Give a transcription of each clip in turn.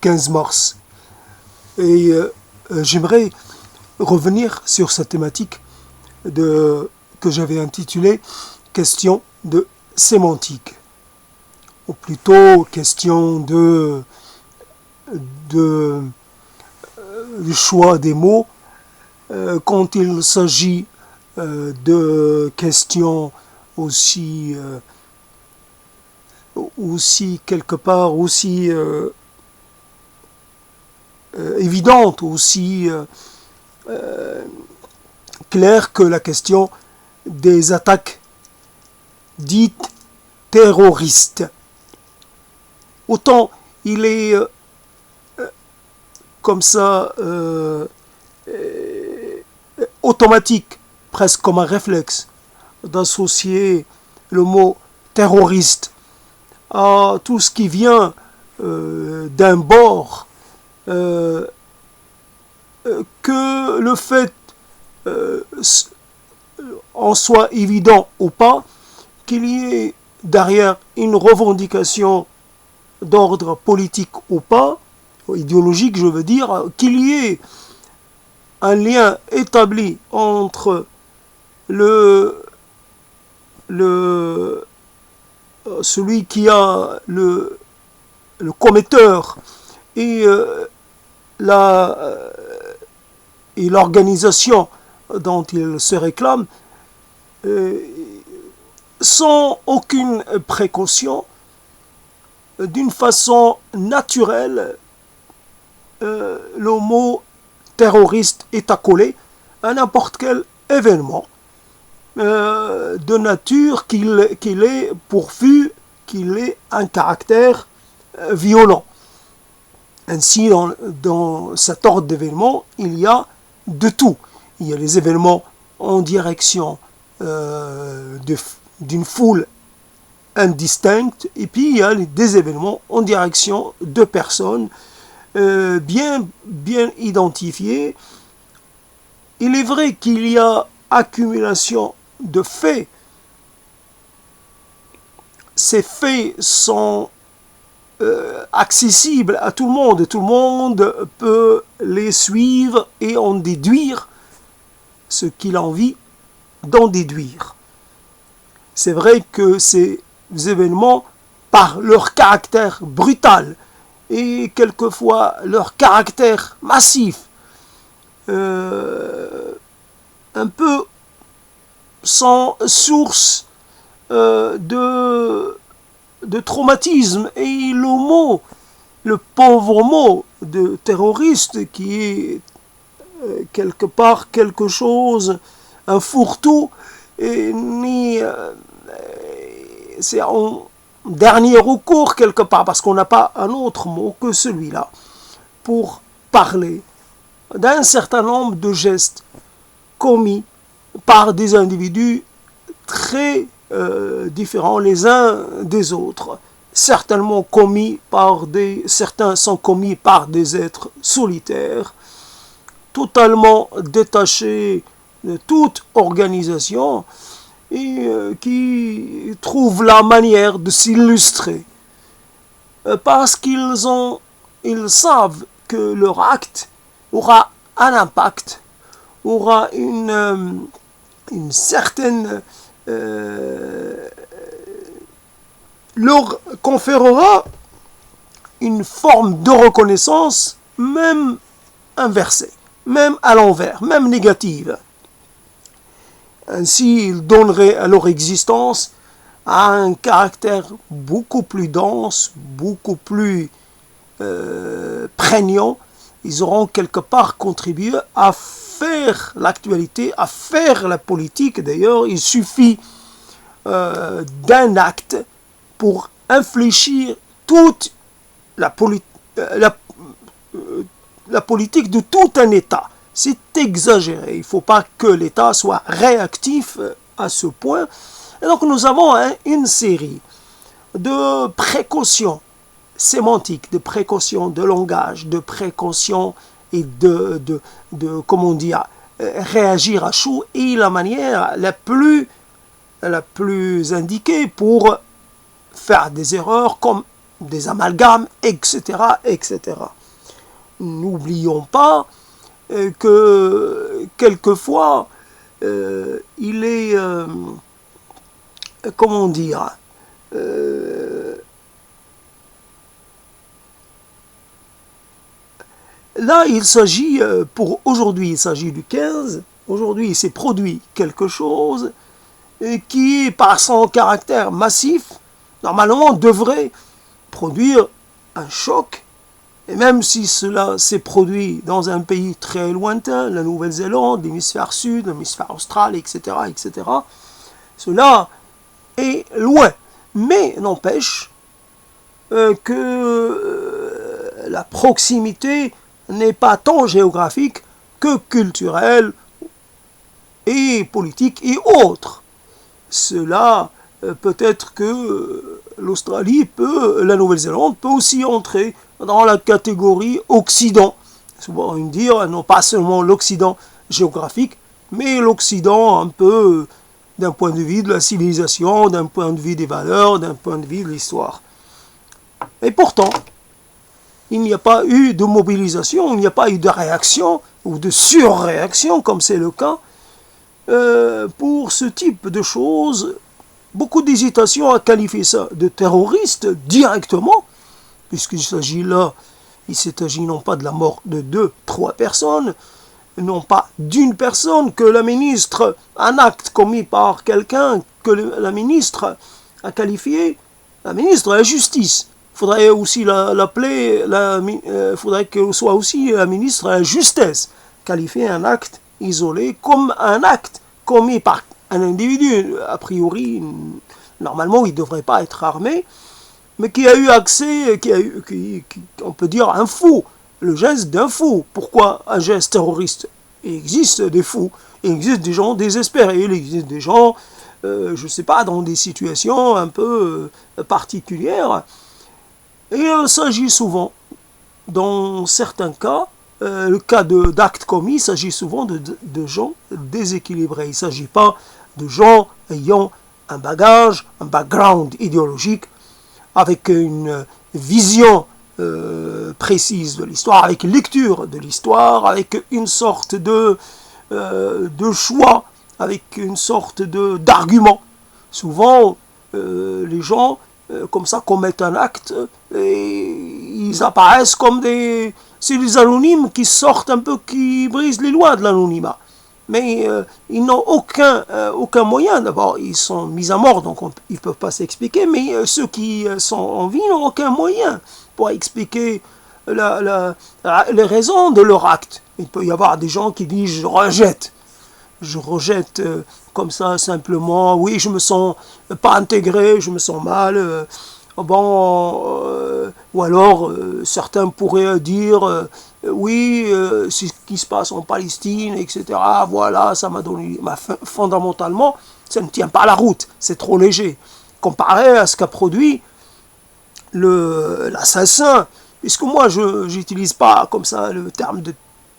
15 mars. Et j'aimerais revenir sur cette thématique que j'avais intitulée « Question de sémantique », ou plutôt question du choix des mots quand il s'agit de questions aussi quelque part aussi évidentes, aussi claires que la question des attaques dites terroristes. Autant il est comme ça automatique, presque comme un réflexe, d'associer le mot terroriste à tout ce qui vient d'un bord, que le fait en soit évident ou pas, qu'il y ait derrière une revendication d'ordre politique ou pas, idéologique je veux dire, qu'il y ait un lien établi entre celui qui a le commetteur et l'organisation dont il se réclame, sans aucune précaution, d'une façon naturelle, le mot terroriste est accolé à n'importe quel événement de nature qu'il ait pourvu qu'il ait un caractère violent. Ainsi, dans cet ordre d'événements, il y a de tout. Il y a les événements en direction d'une foule indistincte, et puis il y a des événements en direction de personnes bien identifiées. Il est vrai qu'il y a accumulation de faits. Ces faits sont accessibles à tout le monde, et tout le monde peut les suivre et en déduire ce qu'il a envie d'en déduire. C'est vrai que ces événements, par leur caractère brutal et quelquefois leur caractère massif, un peu sans source de traumatisme, et le pauvre mot de terroriste qui est quelque part quelque chose, un fourre-tout, c'est en dernier recours quelque part, parce qu'on n'a pas un autre mot que celui-là pour parler d'un certain nombre de gestes commis par des individus très différents les uns des autres. Certains sont commis par des êtres solitaires, totalement détachés de toute organisation, et qui trouvent la manière de s'illustrer parce qu'ils savent que leur acte aura un impact, aura une certaine leur conférera une forme de reconnaissance, même inversée, même à l'envers, même négative. Ainsi, ils donneraient à leur existence un caractère beaucoup plus dense, beaucoup plus prégnant. Ils auront quelque part contribué à faire l'actualité, à faire la politique. D'ailleurs, il suffit d'un acte pour infléchir toute la politique de tout un État. C'est exagéré. Il ne faut pas que l'État soit réactif à ce point. Et donc nous avons une série de précautions sémantiques, de précautions de langage, de précautions et comment dire, réagir à chaud, et la manière la plus indiquée pour faire des erreurs comme des amalgames, etc., etc. N'oublions pas que quelquefois, il est, comment dire, là il s'agit, pour aujourd'hui il s'agit du 15, aujourd'hui il s'est produit quelque chose qui, par son caractère massif, normalement devrait produire un choc. Et même si cela s'est produit dans un pays très lointain, la Nouvelle-Zélande, l'hémisphère sud, l'hémisphère austral, etc., etc., cela est loin. Mais n'empêche que la proximité n'est pas tant géographique que culturelle et politique et autres. Cela peut-être que l'Australie la Nouvelle-Zélande peut aussi entrer dans la catégorie Occident. Souvent dire non pas seulement l'Occident géographique, mais l'Occident un peu d'un point de vue de la civilisation, d'un point de vue des valeurs, d'un point de vue de l'histoire. Et pourtant, il n'y a pas eu de mobilisation, il n'y a pas eu de réaction ou de surréaction, comme c'est le cas, pour ce type de choses. Beaucoup d'hésitation à qualifier ça de terroriste directement, puisqu'il s'agit là, il s'agit non pas de la mort de 2, 3 personnes, non pas d'une personne, que la ministre, un acte commis par quelqu'un que la ministre a qualifié, la ministre de la Justice. Il faudrait aussi l'appeler, faudrait qu'elle soit aussi la ministre de la Justesse, qualifier un acte isolé comme un acte commis par un individu, a priori, normalement, il ne devrait pas être armé, mais qui a eu accès, on peut dire un fou, le geste d'un fou. Pourquoi un geste terroriste? Il existe des fous, il existe des gens désespérés, il existe des gens, je ne sais pas, dans des situations un peu particulières. Et il s'agit souvent, dans certains cas, le cas d'actes commis, il s'agit souvent de gens déséquilibrés. Il ne s'agit pas de gens ayant un bagage, un background idéologique, avec une vision précise de l'histoire, avec lecture de l'histoire, avec une sorte de choix, avec une sorte d'argument. Souvent, les gens, comme ça, commettent un acte, et ils apparaissent comme c'est des anonymes qui sortent un peu, qui brisent les lois de l'anonymat. Mais ils n'ont aucun moyen. D'abord, ils sont mis à mort, donc ils ne peuvent pas s'expliquer, mais ceux qui sont en vie n'ont aucun moyen pour expliquer les raisons de leur acte. Il peut y avoir des gens qui disent « je rejette comme ça simplement, oui, je me sens pas intégré, je me sens mal ». Ou alors certains pourraient dire oui, c'est ce qui se passe en Palestine, etc. Voilà, ça m'a donné. Fondamentalement, ça ne tient pas la route, c'est trop léger comparé à ce qu'a produit l'assassin. Puisque moi, je n'utilise pas comme ça le terme de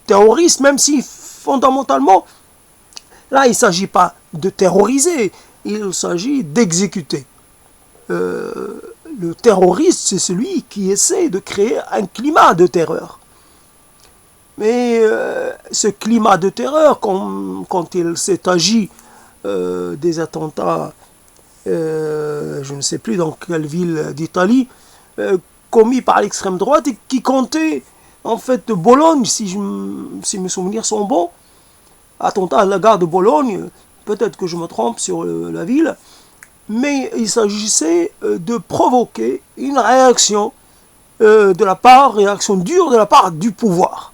terroriste, même si fondamentalement, là, il ne s'agit pas de terroriser, il s'agit d'exécuter. Le terroriste, c'est celui qui essaie de créer un climat de terreur. Mais ce climat de terreur, quand il s'est agi des attentats, je ne sais plus dans quelle ville d'Italie, commis par l'extrême droite, et qui comptait en fait de Bologne, si mes souvenirs sont bons, attentat à la gare de Bologne, peut-être que je me trompe sur la ville, mais il s'agissait de provoquer une réaction réaction dure de la part du pouvoir.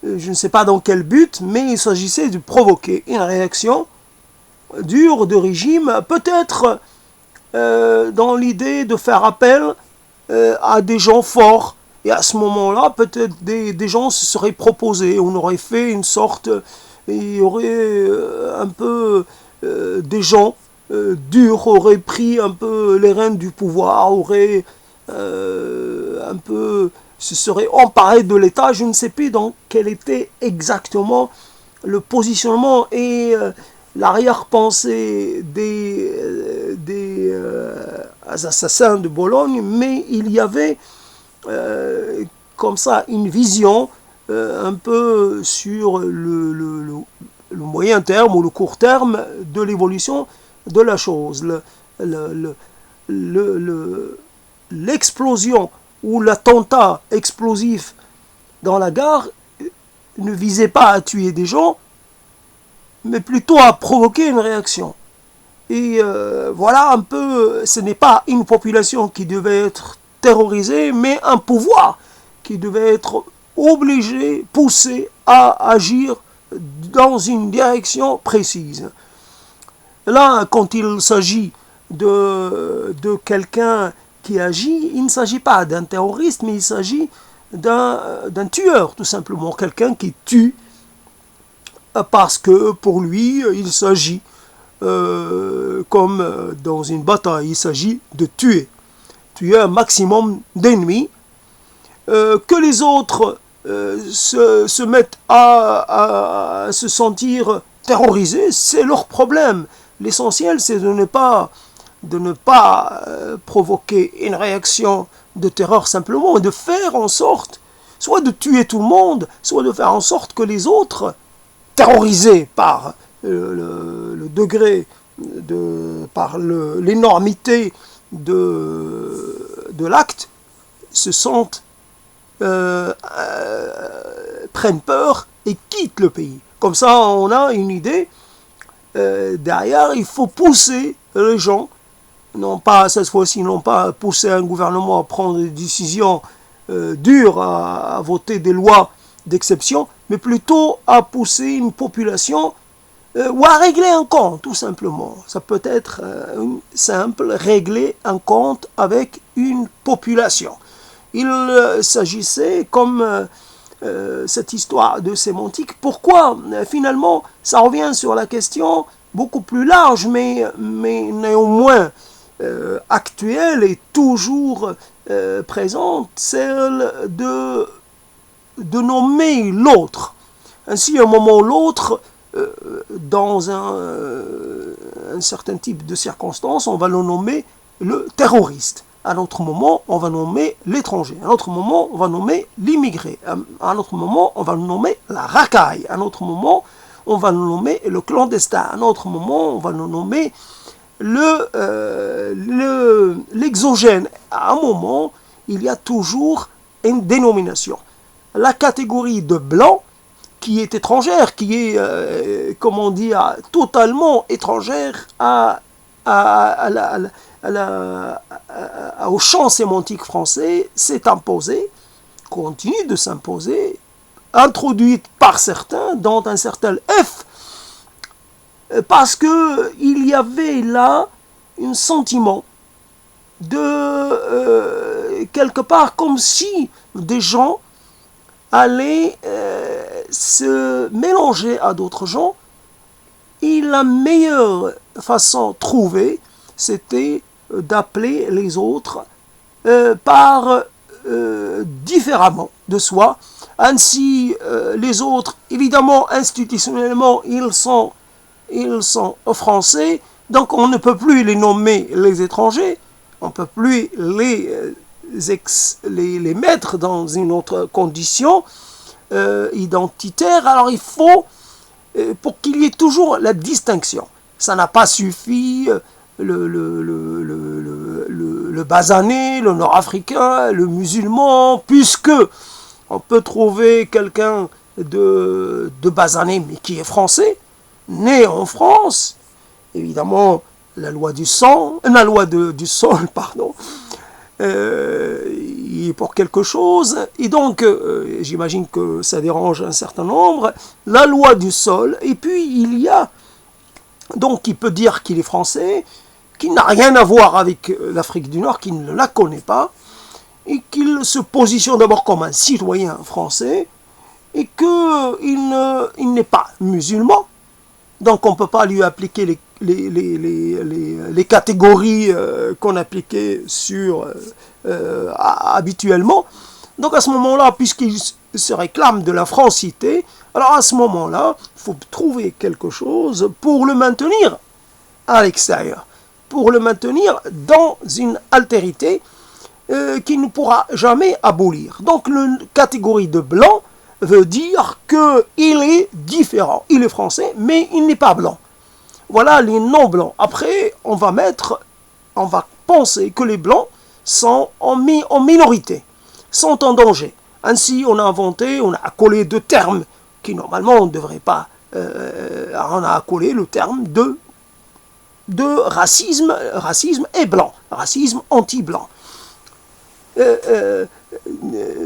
Je ne sais pas dans quel but, mais il s'agissait de provoquer une réaction dure de régime, peut-être dans l'idée de faire appel à des gens forts. Et à ce moment-là, peut-être des gens se seraient proposés, on aurait fait une sorte, il y aurait un peu des gens durs auraient pris un peu les rênes du pouvoir, auraient un peu se serait emparé de l'État. Je ne sais plus dans quel était exactement le positionnement et l'arrière-pensée assassins de Bologne, mais il y avait comme ça une vision un peu sur le moyen terme ou le court terme de l'évolution de la chose. L'explosion ou l'attentat explosif dans la gare ne visait pas à tuer des gens, mais plutôt à provoquer une réaction. Et voilà un peu, ce n'est pas une population qui devait être terrorisée, mais un pouvoir qui devait être obligé, poussé à agir dans une direction précise. Là, quand il s'agit de quelqu'un qui agit, il ne s'agit pas d'un terroriste, mais il s'agit d'un tueur, tout simplement. Quelqu'un qui tue parce que pour lui, il s'agit, comme dans une bataille, il s'agit de tuer un maximum d'ennemis, que les autres se mettent à se sentir terrorisés, c'est leur problème. L'essentiel, c'est de ne pas provoquer une réaction de terreur simplement, et de faire en sorte, soit de tuer tout le monde, soit de faire en sorte que les autres, terrorisés par le degré, par l'énormité de l'acte, se sentent, prennent peur et quittent le pays. Comme ça, on a une idée. Derrière, il faut pousser les gens, non pas cette fois-ci, non pas pousser un gouvernement à prendre des décisions dures, à voter des lois d'exception, mais plutôt à pousser une population ou à régler un compte, tout simplement. Ça peut être simple, régler un compte avec une population. Il s'agissait, comme cette histoire de sémantique, pourquoi finalement ça revient sur la question beaucoup plus large, mais néanmoins actuelle et toujours présente, celle de nommer l'autre. Ainsi, à un moment ou l'autre, dans un certain type de circonstances, on va le nommer le terroriste. À un autre moment, on va nommer l'étranger. À un autre moment, on va nommer l'immigré. À un autre moment, on va nommer la racaille. À un autre moment, on va nommer le clandestin. À un autre moment, on va nommer l'exogène. À un moment, il y a toujours une dénomination. La catégorie de blanc, qui est étrangère, qui est, comment dire, totalement étrangère au champ sémantique français, s'est imposée, continue de s'imposer, introduite par certains dans un certain F, parce qu'il y avait là un sentiment de quelque part comme si des gens allaient se mélanger à d'autres gens, et la meilleure façon trouvée, c'était d'appeler les autres différemment de soi. Ainsi, les autres, évidemment, institutionnellement, ils sont français, donc on ne peut plus les nommer les étrangers, on ne peut plus les mettre dans une autre condition identitaire. Alors il faut, pour qu'il y ait toujours la distinction, ça n'a pas suffi le basané, le nord-africain, le musulman, puisque on peut trouver quelqu'un de basané, mais qui est français, né en France, évidemment, la loi du sol, pardon, pour quelque chose, et donc, j'imagine que ça dérange un certain nombre, la loi du sol, et puis il y a, donc il peut dire qu'il est français, qui n'a rien à voir avec l'Afrique du Nord, qui ne la connaît pas, et qu'il se positionne d'abord comme un citoyen français, et qu'il n'est pas musulman, donc on ne peut pas lui appliquer les catégories qu'on appliquait habituellement. Donc à ce moment-là, puisqu'il se réclame de la francité, alors à ce moment-là, il faut trouver quelque chose pour le maintenir à l'extérieur. pour le maintenir dans une altérité qui ne pourra jamais abolir. Donc la catégorie de blanc veut dire qu'il est différent. Il est français, mais il n'est pas blanc. Voilà les non-blancs. Après, on va penser que les blancs sont en minorité, sont en danger. Ainsi, on a accolé deux termes qui normalement on ne devrait pas. On a accolé le terme de racisme et blanc, racisme anti-blanc.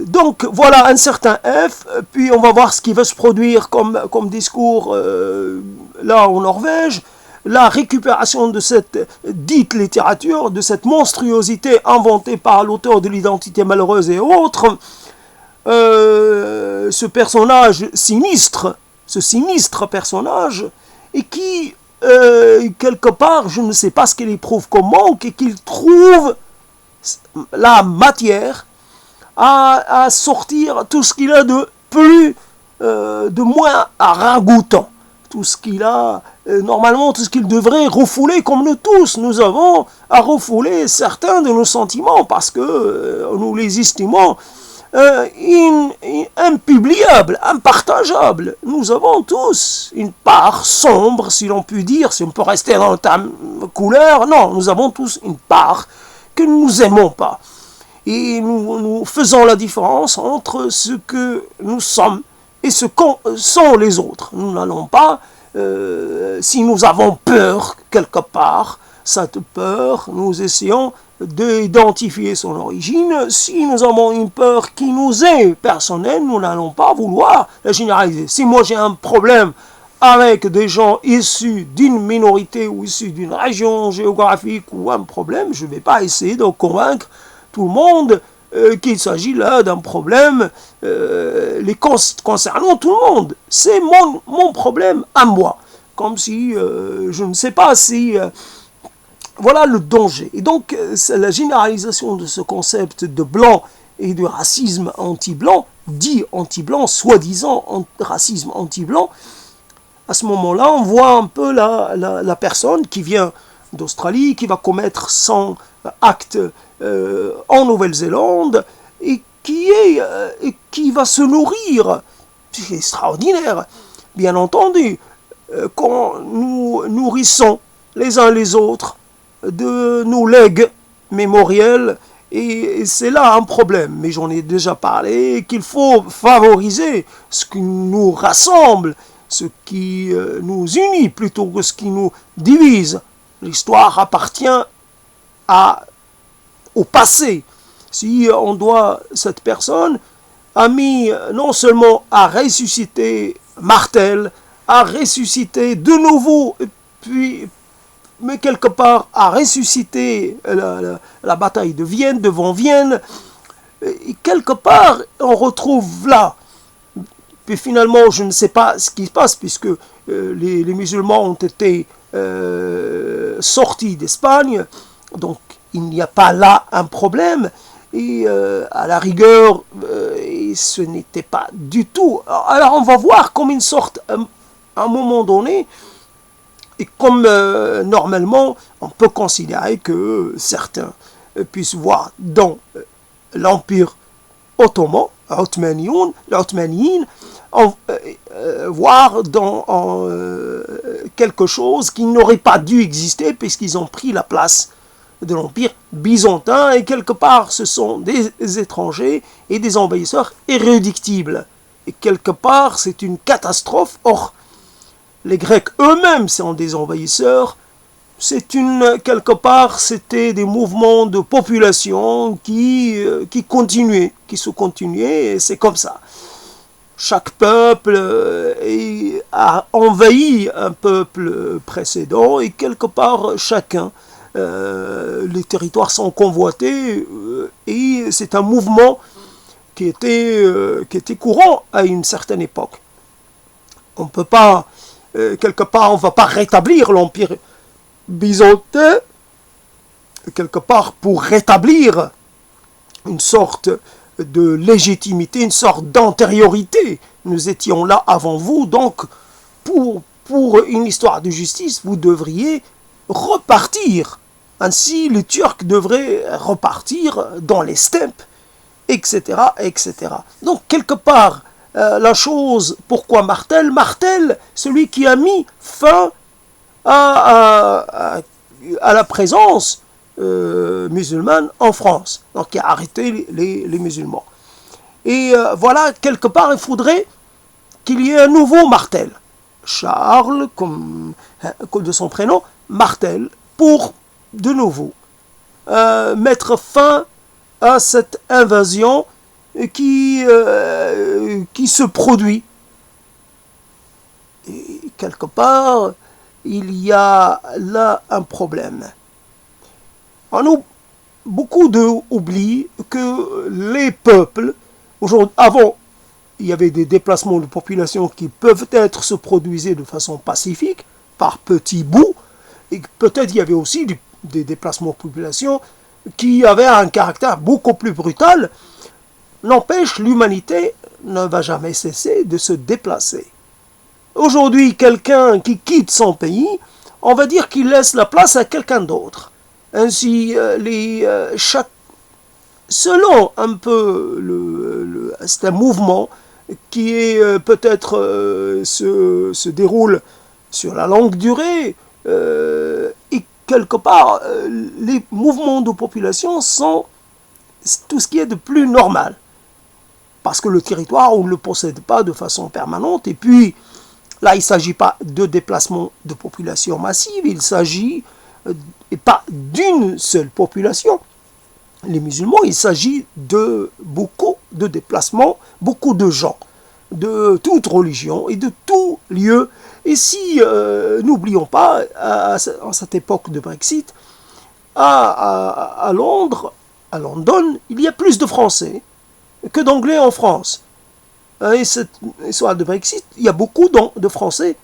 Donc voilà un certain F, puis on va voir ce qui va se produire comme discours là en Norvège, la récupération de cette dite littérature, de cette monstruosité inventée par l'auteur de l'Identité malheureuse et autres, ce personnage sinistre, ce sinistre personnage, et qui, quelque part, je ne sais pas ce qu'il éprouve comme manque, et qu'il trouve la matière à sortir tout ce qu'il a de plus, de moins ragoûtant, tout ce qu'il a, normalement, tout ce qu'il devrait refouler, comme nous tous, nous avons à refouler certains de nos sentiments, parce que nous les estimons impubliables, impartageables. Nous avons tous une part sombre, si l'on peut dire, si on peut rester dans ta couleur. Non, nous avons tous une part que nous n'aimons pas. Et nous faisons la différence entre ce que nous sommes et ce qu'en sont les autres. Nous n'allons pas, si nous avons peur quelque part, cette peur, nous essayons d'identifier son origine. Si nous avons une peur qui nous est personnelle, nous n'allons pas vouloir la généraliser. Si moi j'ai un problème avec des gens issus d'une minorité ou issus d'une région géographique ou un problème, je ne vais pas essayer de convaincre tout le monde qu'il s'agit là d'un problème concernant tout le monde. C'est mon problème à moi. Comme si, je ne sais pas si... voilà le danger. Et donc, la généralisation de ce concept de blanc et de racisme anti-blanc, dit anti-blanc, soi-disant racisme anti-blanc, à ce moment-là, on voit un peu la personne qui vient d'Australie, qui va commettre son acte en Nouvelle-Zélande et qui va se nourrir. C'est extraordinaire. Bien entendu, quand nous nourrissons les uns les autres de nos legs mémoriels, et c'est là un problème, mais j'en ai déjà parlé, qu'il faut favoriser ce qui nous rassemble, ce qui nous unit plutôt que ce qui nous divise. L'histoire appartient au passé. Si cette personne a mis non seulement à ressusciter Martel, à ressusciter de nouveau, mais quelque part à ressusciter la bataille de Vienne, devant Vienne, et quelque part on retrouve là. Puis finalement, je ne sais pas ce qui se passe, puisque les musulmans ont été sortis d'Espagne, donc il n'y a pas là un problème, et à la rigueur, ce n'était pas du tout. Alors on va voir comme une sorte, à un moment donné, et comme normalement, on peut considérer que certains puissent voir dans l'Empire ottoman, l'Ottomanienne, voir dans quelque chose qui n'aurait pas dû exister puisqu'ils ont pris la place de l'Empire byzantin, et quelque part ce sont des étrangers et des envahisseurs irréductibles. Et quelque part c'est une catastrophe. Or, les Grecs eux-mêmes sont des envahisseurs. Quelque part, c'était des mouvements de population qui se continuaient, et c'est comme ça. Chaque peuple a envahi un peuple précédent, et quelque part, chacun, les territoires sont convoités, et c'est un mouvement qui était courant à une certaine époque. On ne peut pas, quelque part, on ne va pas rétablir l'Empire byzantin, quelque part pour rétablir une sorte de légitimité, une sorte d'antériorité. Nous étions là avant vous, donc pour une histoire de justice, vous devriez repartir Ainsi, les Turcs devraient repartir dans les steppes, etc., etc. Donc, quelque part, la chose, pourquoi Martel? Martel, celui qui a mis fin à la présence musulmane en France, donc qui a arrêté les musulmans. Et voilà, quelque part, il faudrait qu'il y ait un nouveau Martel. Charles, comme de son prénom, Martel, pour de nouveau mettre fin à cette invasion qui se produit. Et quelque part, il y a là un problème. Beaucoup oublient que les peuples, avant, il y avait des déplacements de population qui peuvent être se produisaient de façon pacifique, par petits bouts, et peut-être il y avait aussi des déplacements de population qui avaient un caractère beaucoup plus brutal. N'empêche, l'humanité ne va jamais cesser de se déplacer. Aujourd'hui, quelqu'un qui quitte son pays, on va dire qu'il laisse la place à quelqu'un d'autre. Ainsi, selon un peu, c'est un mouvement qui est peut-être se déroule sur la longue durée, et quelque part, les mouvements de population sont tout ce qui est de plus normal. Parce que le territoire, on ne le possède pas de façon permanente. Et puis, là, il ne s'agit pas de déplacement de population massive, il s'agit, et pas d'une seule population. Les musulmans, il s'agit de beaucoup de déplacements, beaucoup de gens, de toute religion et de tout lieu. Et si, n'oublions pas, à cette époque de Brexit, à Londres, à London, il y a plus de Français que d'Anglais en France. Et cette histoire de Brexit, il y a beaucoup de Français,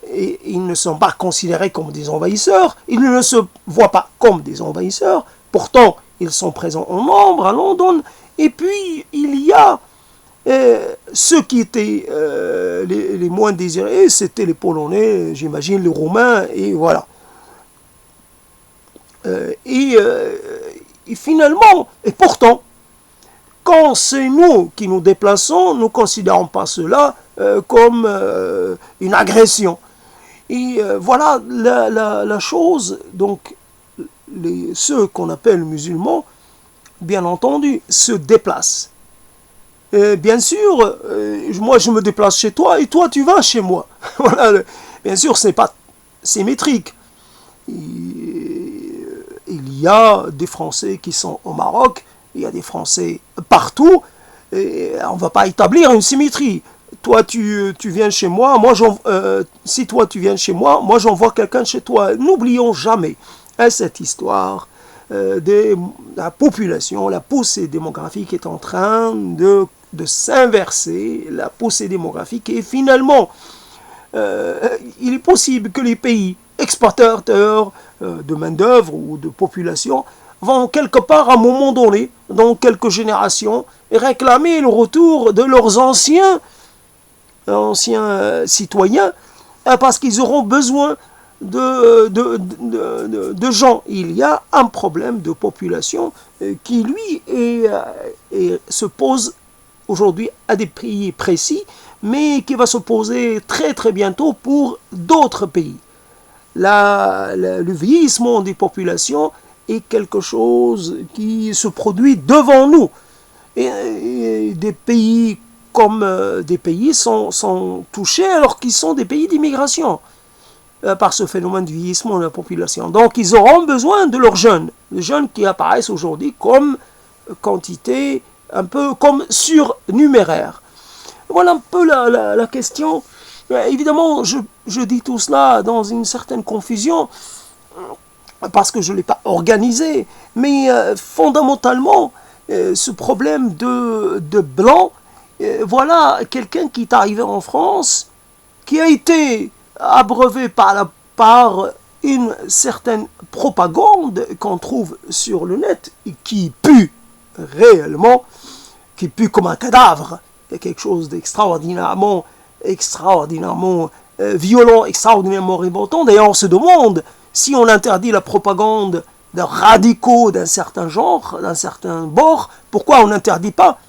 et ils ne sont pas considérés comme des envahisseurs, ils ne se voient pas comme des envahisseurs, pourtant ils sont présents en nombre à London. Et puis il y a ceux qui étaient les moins désirés, c'était les Polonais, j'imagine, les Roumains, et voilà. Et finalement, et pourtant, quand c'est nous qui nous déplaçons, nous ne considérons pas cela comme une agression. Et voilà la chose. Donc, ceux qu'on appelle musulmans, bien entendu, se déplacent. Bien sûr, moi je me déplace chez toi et toi tu vas chez moi. Voilà, bien sûr, ce n'est pas symétrique. Il y a des Français qui sont au Maroc, il y a des Français partout, et on ne va pas établir une symétrie. Toi, tu viens chez moi, si toi tu viens chez moi, moi j'envoie quelqu'un chez toi. N'oublions jamais cette histoire de la population, la poussée démographique est en train de s'inverser, la poussée démographique, et finalement, il est possible que les pays exportateurs de main-d'œuvre ou de population vont quelque part à un moment donné, dans quelques générations, réclamer le retour de leurs anciens citoyens, parce qu'ils auront besoin de gens. Il y a un problème de population qui, lui, se pose aujourd'hui à des pays précis, mais qui va se poser très très bientôt pour d'autres pays. Le vieillissement des populations est quelque chose qui se produit devant nous. Et des pays comme des pays sont touchés alors qu'ils sont des pays d'immigration par ce phénomène de vieillissement de la population. Donc ils auront besoin de leurs jeunes, les jeunes qui apparaissent aujourd'hui comme quantité, un peu comme surnuméraire. Voilà un peu la question. Évidemment, je dis tout cela dans une certaine confusion, parce que je ne l'ai pas organisé, mais fondamentalement, ce problème de blanc, voilà quelqu'un qui est arrivé en France, qui a été abreuvé par une certaine propagande qu'on trouve sur le net, et qui pue réellement, qui pue comme un cadavre. Il y a quelque chose d'extraordinairement violent, extraordinairement révoltant. D'ailleurs, on se demande si on interdit la propagande de radicaux d'un certain genre, d'un certain bord, pourquoi on n'interdit pas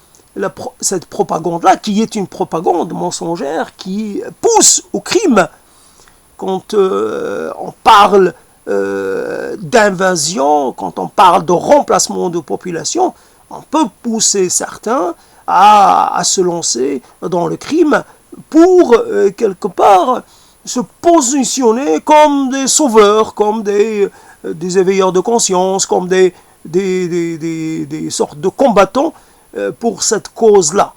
cette propagande-là, qui est une propagande mensongère, qui pousse au crime. Quand on parle d'invasion, quand on parle de remplacement de population, on peut pousser certains à se lancer dans le crime pour, quelque part, se positionner comme des sauveurs, comme des éveilleurs de conscience, comme des sortes de combattants pour cette cause-là.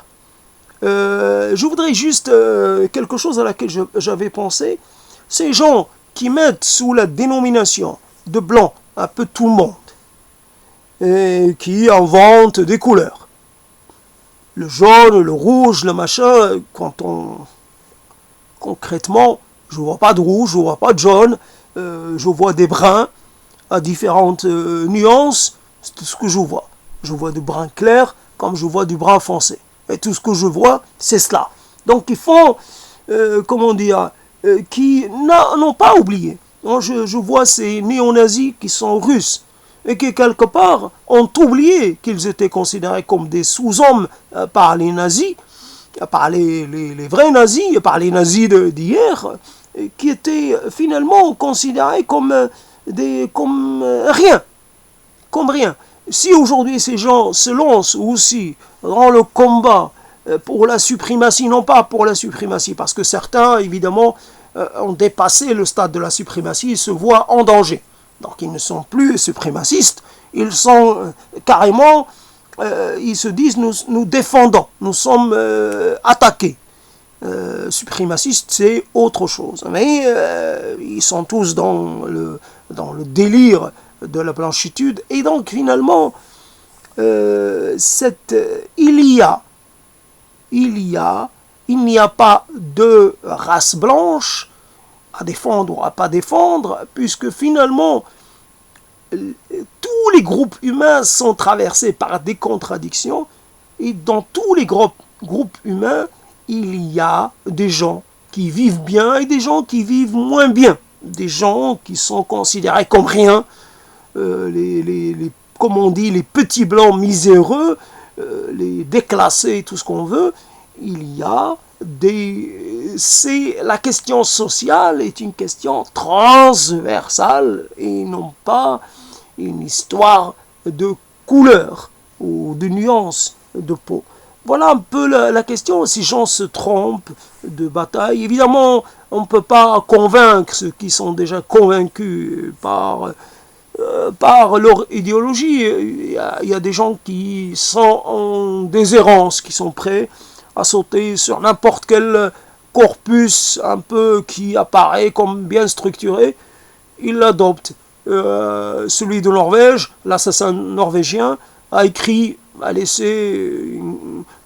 Je voudrais juste quelque chose à laquelle j'avais pensé. Ces gens qui mettent sous la dénomination de blanc un peu tout le monde, et qui inventent des couleurs. Le jaune, le rouge, le machin, concrètement, je ne vois pas de rouge, je ne vois pas de jaune, je vois des bruns à différentes nuances, c'est tout ce que je vois. Je vois du brun clair comme je vois du brun foncé. Et tout ce que je vois, c'est cela. Donc ils font, qui n'ont pas oublié. Je vois ces néo-nazis qui sont russes et qui, quelque part, ont oublié qu'ils étaient considérés comme des sous-hommes par les nazis, par les vrais nazis, par les nazis d'hier, qui étaient finalement considérés comme rien. Comme rien. Si aujourd'hui ces gens se lancent aussi dans le combat pour la suprématie, non pas pour la suprématie, parce que certains, évidemment, ont dépassé le stade de la suprématie et se voient en danger. Donc ils ne sont plus suprémacistes, ils sont carrément, ils se disent nous défendons, nous sommes attaqués. Suprémacistes, c'est autre chose. Mais ils sont tous dans le délire de la blanchitude. Et donc finalement, il n'y a pas de race blanche à défendre ou à pas défendre, puisque finalement, tous les groupes humains sont traversés par des contradictions, et dans tous les groupes humains, il y a des gens qui vivent bien et des gens qui vivent moins bien, des gens qui sont considérés comme rien, comme on dit, les petits blancs miséreux, les déclassés, tout ce qu'on veut. Il y a la question sociale est une question transversale et non pas une histoire de couleur ou de nuance de peau. Voilà un peu la question. Si gens se trompent de bataille, évidemment, on ne peut pas convaincre ceux qui sont déjà convaincus par leur idéologie. Il y a des gens qui sont en déshérence, qui sont prêts à sauter sur n'importe quel corpus un peu qui apparaît comme bien structuré. Ils l'adoptent. Celui de Norvège, l'assassin norvégien, a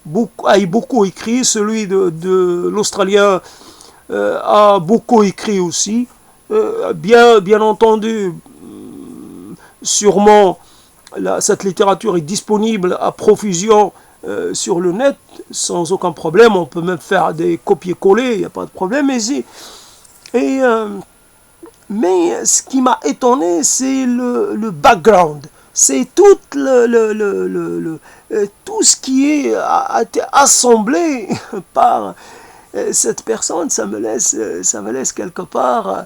beaucoup écrit. Celui de l'Australien a beaucoup écrit aussi. Bien entendu, sûrement, cette littérature est disponible à profusion sur le net, sans aucun problème. On peut même faire des copier-coller, il n'y a pas de problème. Mais ce qui m'a étonné, c'est le background. C'est tout tout ce qui a été assemblé par cette personne. Ça me laisse quelque part,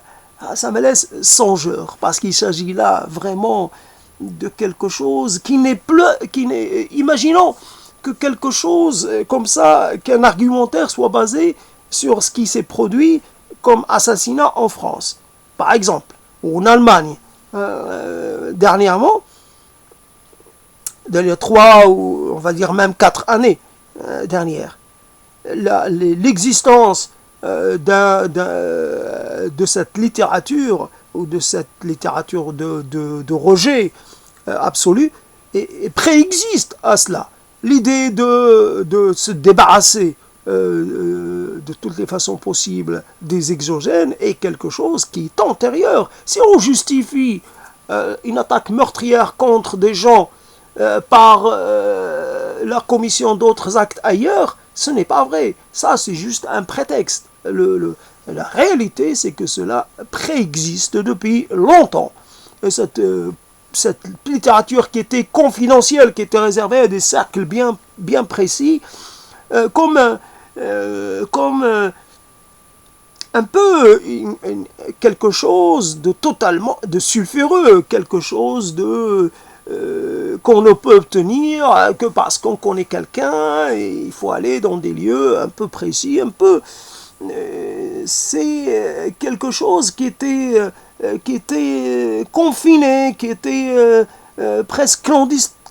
ça me laisse songeur, parce qu'il s'agit là vraiment de quelque chose qui n'est plus, imaginons que quelque chose comme ça, qu'un argumentaire soit basé sur ce qui s'est produit comme assassinat en France, par exemple, ou en Allemagne, dernièrement, dans les 3 ou on va dire même 4 années dernières. L'existence de cette littérature, ou de cette littérature de rejet absolu, et préexiste à cela. L'idée de se débarrasser de toutes les façons possibles des exogènes est quelque chose qui est antérieur. Si on justifie une attaque meurtrière contre des gens par la commission d'autres actes ailleurs, ce n'est pas vrai. Ça, c'est juste un prétexte. La réalité, c'est que cela préexiste depuis longtemps. Et cette cette littérature qui était confidentielle, qui était réservée à des cercles bien précis, comme un peu quelque chose de totalement de sulfureux, quelque chose de qu'on ne peut obtenir que parce qu'on connaît quelqu'un, et il faut aller dans des lieux un peu précis, un peu c'est quelque chose qui était confiné, qui était presque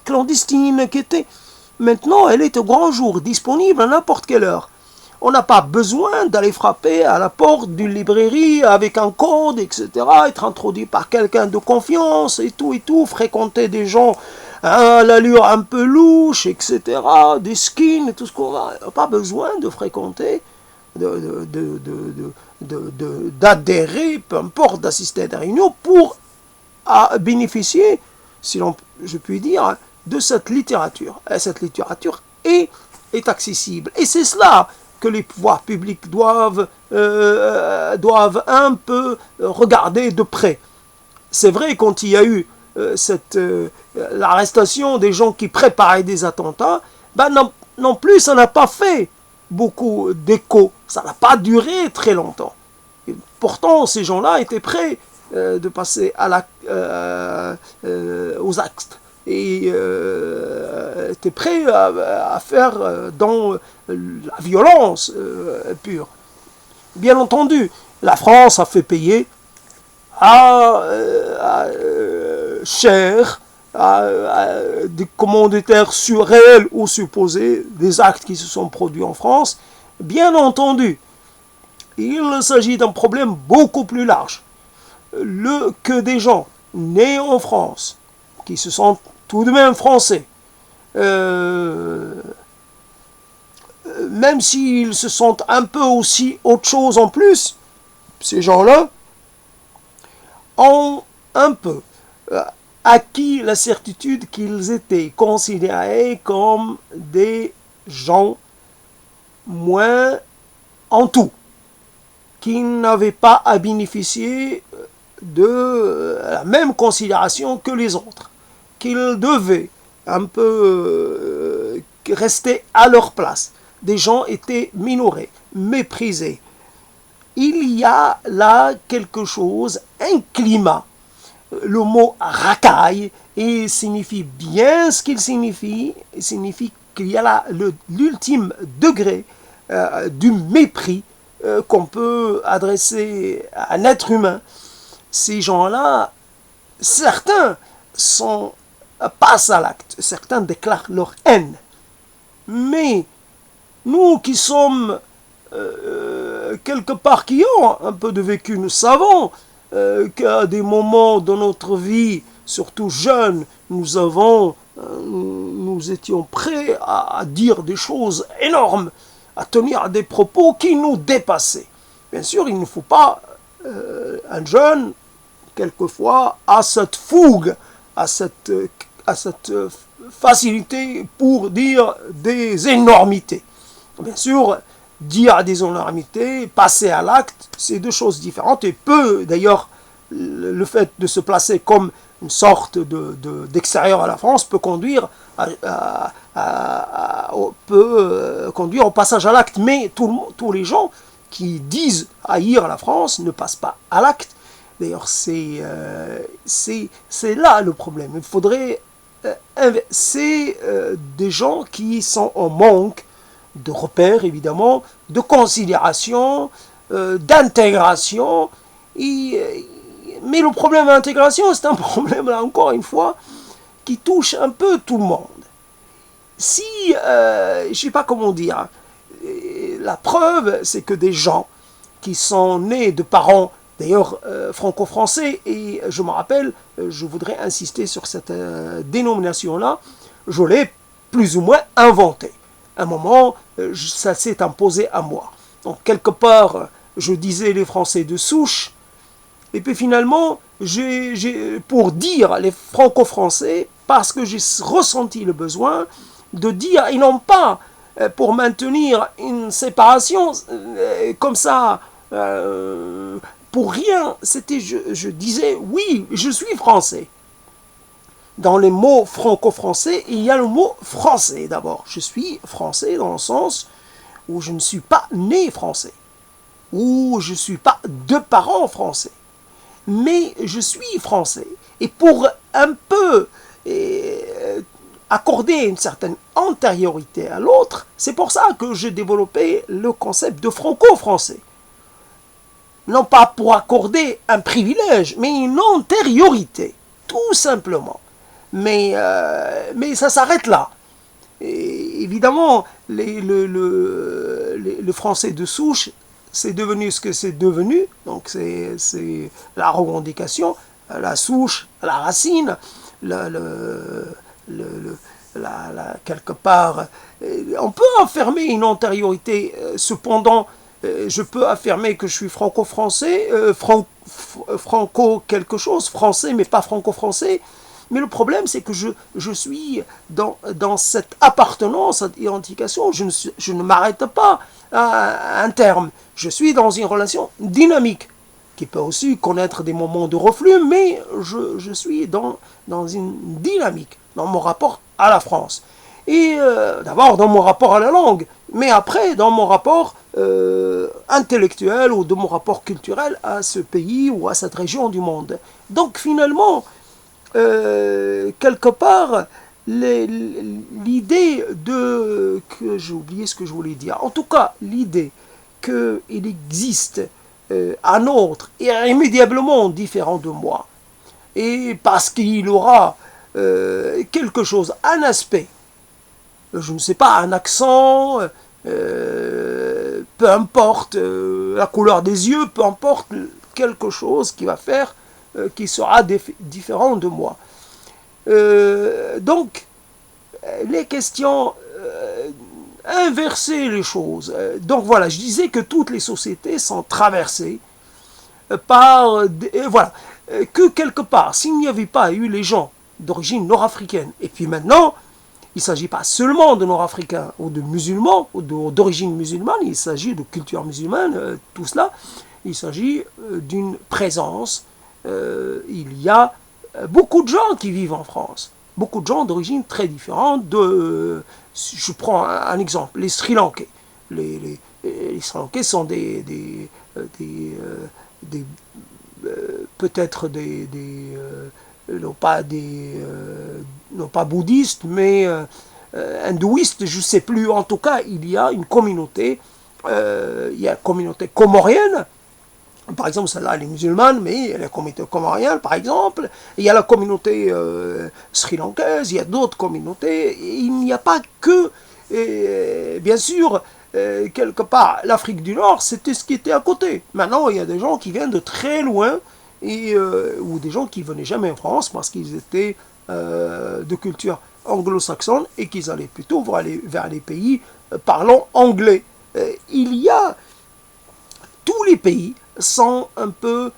clandestine, qui était maintenant elle est au grand jour, disponible à n'importe quelle heure. On n'a pas besoin d'aller frapper à la porte d'une librairie avec un code, etc., être introduit par quelqu'un de confiance et tout, fréquenter des gens à l'allure un peu louche, etc., des skins et tout ce qu'on va. On n'a pas besoin de fréquenter, d'adhérer, peu importe, d'assister à des réunions pour bénéficier, si je puis dire, de cette littérature. Et cette littérature est accessible. Et c'est cela que les pouvoirs publics doivent un peu regarder de près. C'est vrai, quand il y a eu l'arrestation des gens qui préparaient des attentats, non plus ça n'a pas fait beaucoup d'écho. Ça n'a pas duré très longtemps. Et pourtant, ces gens-là étaient prêts de passer aux actes. Et était prêt à faire dans la violence pure. Bien entendu, la France a fait payer cher à des commanditaires réels ou supposés des actes qui se sont produits en France. Bien entendu, il s'agit d'un problème beaucoup plus large. Que des gens nés en France, qui se sentent tout de même français, même s'ils se sentent un peu aussi autre chose en plus, ces gens-là ont un peu acquis la certitude qu'ils étaient considérés comme des gens moins en tout, qui n'avaient pas à bénéficier de la même considération que les autres, qu'ils devaient un peu rester à leur place. Des gens étaient minorés, méprisés. Il y a là quelque chose, un climat. Le mot racaille et signifie bien ce qu'il signifie. Il signifie qu'il y a là l'ultime degré du mépris qu'on peut adresser à un être humain. Ces gens-là, certains passent à l'acte, certains déclarent leur haine. Mais nous qui sommes quelque part, qui ont un peu de vécu, nous savons qu'à des moments de notre vie, surtout jeunes, nous étions prêts à dire des choses énormes, à tenir des propos qui nous dépassaient. Bien sûr, il ne faut pas un jeune, quelquefois, à cette fougue, à cette facilité pour dire des énormités. Bien sûr, dire des énormités, passer à l'acte, c'est deux choses différentes, et d'ailleurs, le fait de se placer comme une sorte d'extérieur à la France peut conduire au passage à l'acte, mais tous les gens qui disent haïr la France ne passent pas à l'acte. D'ailleurs, c'est là le problème. Il faudrait c'est des gens qui sont en manque de repères, évidemment, de considération, d'intégration. Mais le problème d'intégration, c'est un problème, là encore une fois, qui touche un peu tout le monde. Si, je ne sais pas comment dire, la preuve, c'est que des gens qui sont nés de parents, d'ailleurs franco-français, et je me rappelle, je voudrais insister sur cette dénomination-là, je l'ai plus ou moins inventée. À un moment, ça s'est imposé à moi. Donc, quelque part, je disais les Français de souche, et puis finalement, pour dire les franco-français, parce que j'ai ressenti le besoin de dire, et non pas pour maintenir une séparation comme ça, pour rien, je disais, oui, je suis français. Dans les mots franco-français, il y a le mot français d'abord. Je suis français dans le sens où je ne suis pas né français, où je ne suis pas de parents français, mais je suis français. Et pour un peu accorder une certaine antériorité à l'autre, c'est pour ça que j'ai développé le concept de franco-français. Non pas pour accorder un privilège, mais une antériorité, tout simplement. Mais ça s'arrête là. Et évidemment, le français de souche, c'est devenu ce que c'est devenu. Donc c'est la revendication, la souche, la racine, quelque part. On peut affirmer une antériorité, cependant, je peux affirmer que je suis franco-français, franco quelque chose, français mais pas franco-français. Mais le problème, c'est que je suis dans cette appartenance, cette identification, je ne m'arrête pas à un terme. Je suis dans une relation dynamique, qui peut aussi connaître des moments de reflux, mais je suis dans une dynamique, dans mon rapport à la France. Et d'abord dans mon rapport à la langue, mais après dans mon rapport intellectuel ou de mon rapport culturel à ce pays ou à cette région du monde. Donc finalement, quelque part, l'idée que j'ai oublié ce que je voulais dire. En tout cas, l'idée qu'il existe un autre irrémédiablement différent de moi, et parce qu'il aura quelque chose, un aspect, je ne sais pas, un accent, peu importe la couleur des yeux, peu importe quelque chose qui va faire qui sera différent de moi. Donc, les questions, inverser les choses. Donc voilà, je disais que toutes les sociétés sont traversées par... voilà, que quelque part, s'il n'y avait pas eu les gens d'origine nord-africaine, et puis maintenant, il ne s'agit pas seulement de nord-africains ou de musulmans, ou d'origine musulmane, il s'agit de culture musulmane, tout cela, il s'agit d'une présence. Il y a beaucoup de gens qui vivent en France, beaucoup de gens d'origine très différente. Je prends un exemple, les Sri Lankais. Les Sri Lankais sont peut-être non pas bouddhistes, mais hindouistes, je ne sais plus. En tout cas, il y a une communauté, comorienne. Par exemple, celle-là, elle est musulmane, mais il y a la communauté comorienne, par exemple. Il y a la communauté sri-lankaise, il y a d'autres communautés. Il n'y a pas que, bien sûr, quelque part, l'Afrique du Nord, c'était ce qui était à côté. Maintenant, il y a des gens qui viennent de très loin, ou des gens qui ne venaient jamais en France parce qu'ils étaient de culture anglo-saxonne et qu'ils allaient plutôt vers les pays parlant anglais. Il y a tous les pays sont un peu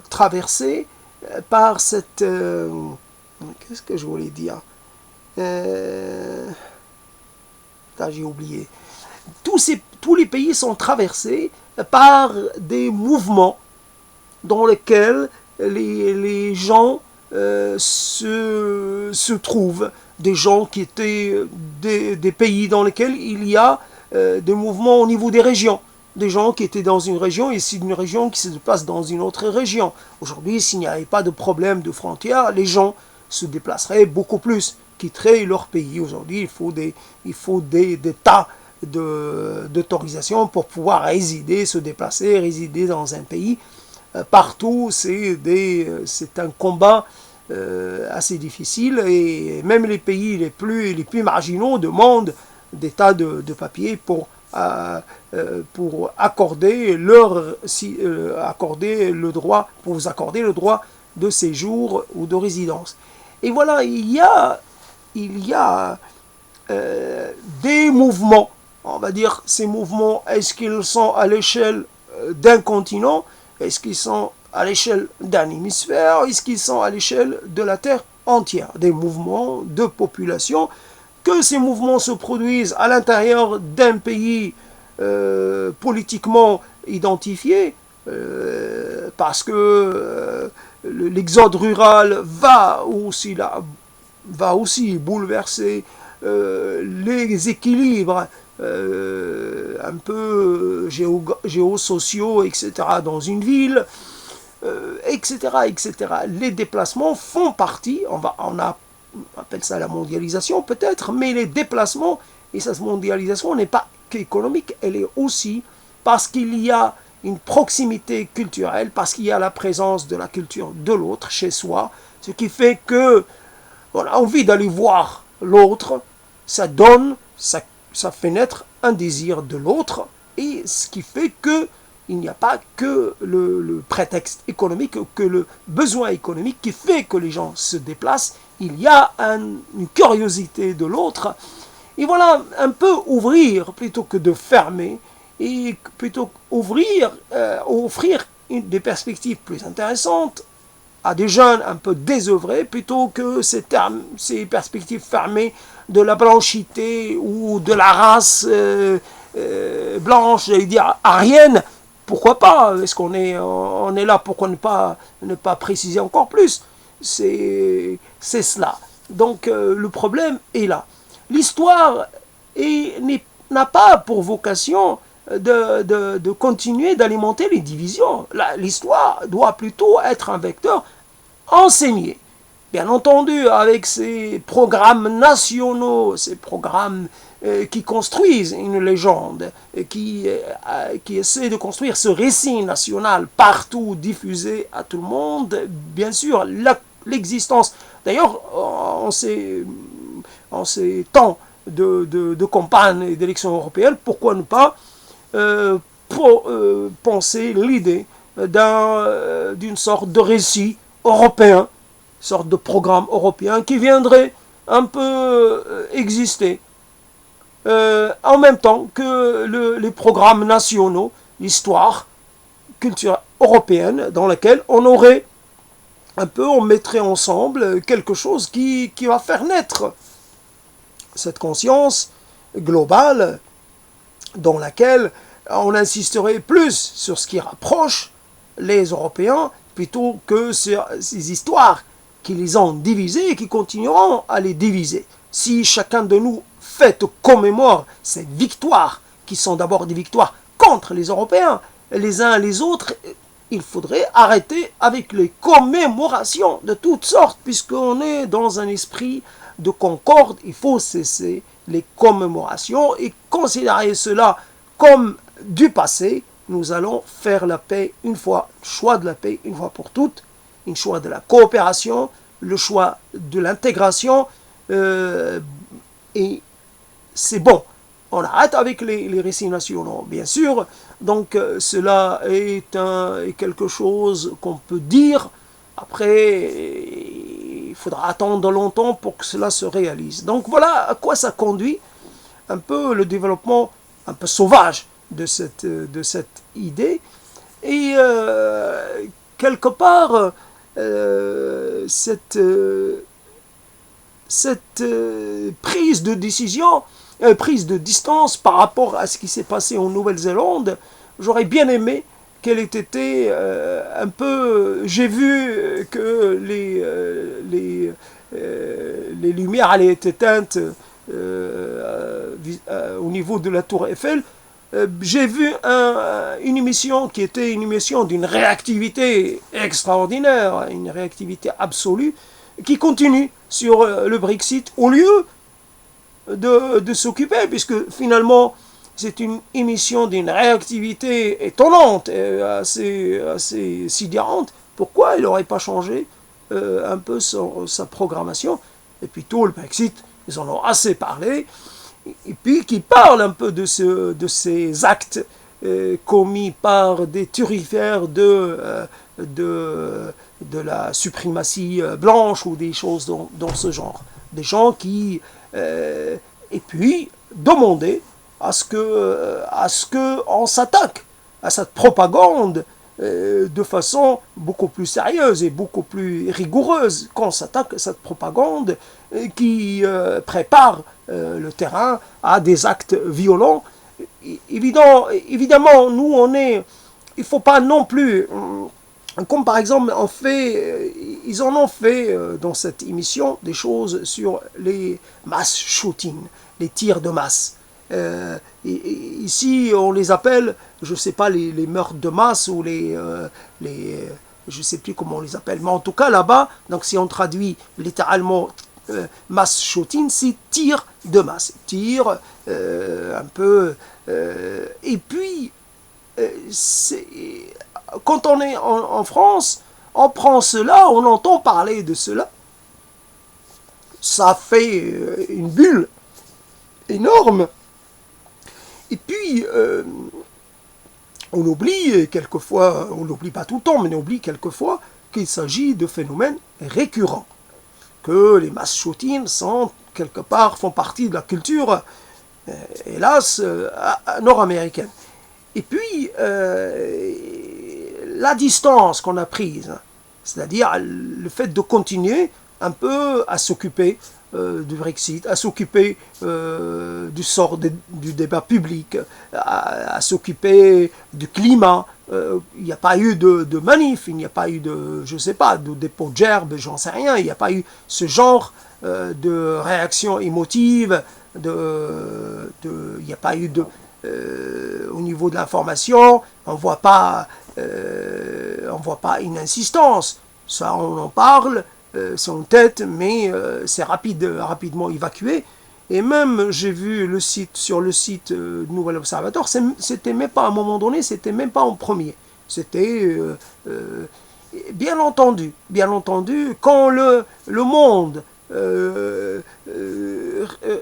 traversés par cette... qu'est-ce que je voulais dire j'ai oublié. Tous les pays sont traversés par des mouvements dans lesquels les gens se trouvent. Des gens qui étaient des pays dans lesquels il y a des mouvements au niveau des régions. Des gens qui étaient dans une région et c'est une région qui se déplace dans une autre région. Aujourd'hui, s'il n'y avait pas de problème de frontières, les gens se déplaceraient beaucoup plus, quitteraient leur pays. Aujourd'hui, il faut des tas d'autorisation pour pouvoir résider, se déplacer, résider dans un pays. Partout, c'est un combat assez difficile et même les pays les plus marginaux demandent des tas de papiers pour accorder le droit, pour vous accorder le droit de séjour ou de résidence. Et voilà, il y a des mouvements, on va dire, ces mouvements, est-ce qu'ils sont à l'échelle d'un continent, est-ce qu'ils sont à l'échelle d'un hémisphère, est-ce qu'ils sont à l'échelle de la Terre entière, des mouvements de population, que ces mouvements se produisent à l'intérieur d'un pays politiquement identifié, parce que l'exode rural va aussi bouleverser les équilibres un peu géosociaux, etc., dans une ville, etc., etc. Les déplacements font partie, on appelle ça la mondialisation peut-être, mais les déplacements, et cette mondialisation n'est pas qu'économique, elle est aussi parce qu'il y a une proximité culturelle, parce qu'il y a la présence de la culture de l'autre chez soi, ce qui fait que on a envie d'aller voir l'autre, ça fait naître un désir de l'autre, et ce qui fait que il n'y a pas que le prétexte économique, que le besoin économique qui fait que les gens se déplacent, il y a une curiosité de l'autre, et voilà, un peu ouvrir plutôt que de fermer, et plutôt offrir des perspectives plus intéressantes à des jeunes un peu désœuvrés, plutôt que ces perspectives fermées de la blanchité ou de la race blanche, j'allais dire arienne. Pourquoi pas? Est-ce qu'on on est là? Pourquoi ne pas préciser encore plus? C'est cela. Donc le problème est là. L'histoire n'a pas pour vocation de continuer d'alimenter les divisions. L'histoire doit plutôt être un vecteur enseigné. Bien entendu, avec ces programmes nationaux, ces programmes qui construisent une légende, qui essaient de construire ce récit national partout, diffusé à tout le monde, bien sûr, l'existence. D'ailleurs, en ces temps de campagne et d'élections européennes, pourquoi ne pas penser l'idée d'une sorte de récit européen, sorte de programme européen qui viendrait un peu exister en même temps que les programmes nationaux, l'histoire, culture européenne, dans laquelle on mettrait ensemble quelque chose qui va faire naître cette conscience globale dans laquelle on insisterait plus sur ce qui rapproche les Européens plutôt que sur ces histoires qui les ont divisés et qui continueront à les diviser. Si chacun de nous commémore ces victoires, qui sont d'abord des victoires contre les Européens, les uns les autres, il faudrait arrêter avec les commémorations de toutes sortes, puisqu'on est dans un esprit de concorde. Il faut cesser les commémorations et considérer cela comme du passé. Nous allons faire la paix une fois, le choix de la paix une fois pour toutes, un choix de la coopération, le choix de l'intégration, et c'est bon. On arrête avec les récits nationaux, bien sûr. Donc cela est quelque chose qu'on peut dire. Après, il faudra attendre longtemps pour que cela se réalise. Donc voilà à quoi ça conduit un peu le développement un peu sauvage de cette idée. Et quelque part, cette prise de décision, prise de distance par rapport à ce qui s'est passé en Nouvelle-Zélande, j'aurais bien aimé qu'elle ait été un peu... J'ai vu que les lumières allaient être éteintes au niveau de la tour Eiffel. J'ai vu une émission qui était une émission d'une réactivité extraordinaire, une réactivité absolue, qui continue sur le Brexit au lieu de s'occuper, puisque finalement c'est une émission d'une réactivité étonnante et assez sidérante. Pourquoi il n'aurait pas changé un peu sa programmation? Et puis tout le Brexit, ils en ont assez parlé, et puis qui parle un peu de ces actes commis par des turifères de la suprématie blanche ou des choses dans ce genre. Des gens qui... et puis demander à ce que on s'attaque à cette propagande de façon beaucoup plus sérieuse et beaucoup plus rigoureuse, qu'on s'attaque à cette propagande qui prépare le terrain à des actes violents. Évidemment, nous il ne faut pas non plus Comme par exemple, ils en ont fait dans cette émission des choses sur les mass shooting, les tirs de masse. Ici, on les appelle, je ne sais pas, les meurtres de masse ou je ne sais plus comment on les appelle, mais en tout cas là-bas, donc si on traduit littéralement mass shooting, c'est tir de masse, tir un peu. Et puis, c'est quand on est en France, on prend cela, on entend parler de cela. Ça fait une bulle énorme. Et puis, on oublie quelquefois, on n'oublie pas tout le temps, mais on oublie quelquefois qu'il s'agit de phénomènes récurrents. Que les mass shootings sont, quelque part, font partie de la culture, hélas, nord-américaine. Et puis, la distance qu'on a prise, c'est-à-dire le fait de continuer un peu à s'occuper du Brexit, à s'occuper du sort du débat public, à s'occuper du climat. Il n'y a pas eu de manif, il n'y a pas eu de, je ne sais pas, de dépôt de gerbes, j'en sais rien, il n'y a pas eu ce genre de réaction émotive, il n'y a pas eu de... au niveau de l'information, on ne voit pas une insistance. Ça, on en parle, c'est en tête, mais c'est rapidement évacué. Et même, j'ai vu sur le site du Nouvel Observateur, c'était même pas à un moment donné, c'était même pas en premier. C'était, bien entendu, quand le monde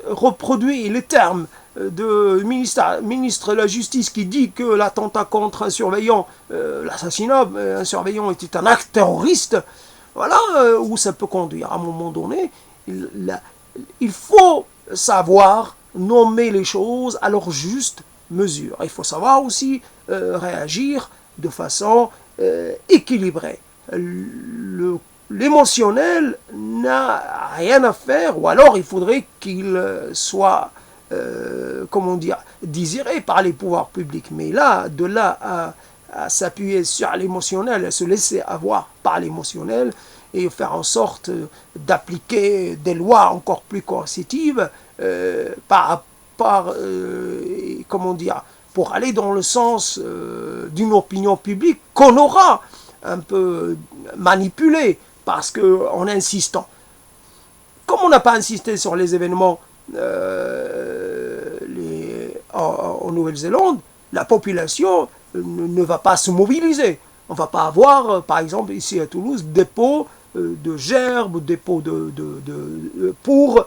reproduit les termes de ministre de la Justice qui dit que l'attentat contre un surveillant, l'assassinat d'un surveillant était un acte terroriste, voilà où ça peut conduire. À un moment donné, il faut savoir nommer les choses à leur juste mesure. Il faut savoir aussi réagir de façon équilibrée. L'émotionnel n'a rien à faire, ou alors il faudrait qu'il soit comment dire, désiré par les pouvoirs publics. Mais là, de là à s'appuyer sur l'émotionnel, à se laisser avoir par l'émotionnel et faire en sorte d'appliquer des lois encore plus coercitives comment dire, pour aller dans le sens d'une opinion publique qu'on aura un peu manipulée en insistant. Comme on n'a pas insisté sur les événements en Nouvelle-Zélande, la population ne va pas se mobiliser. On ne va pas avoir, par exemple, ici à Toulouse, dépôt de gerbes, dépôt pour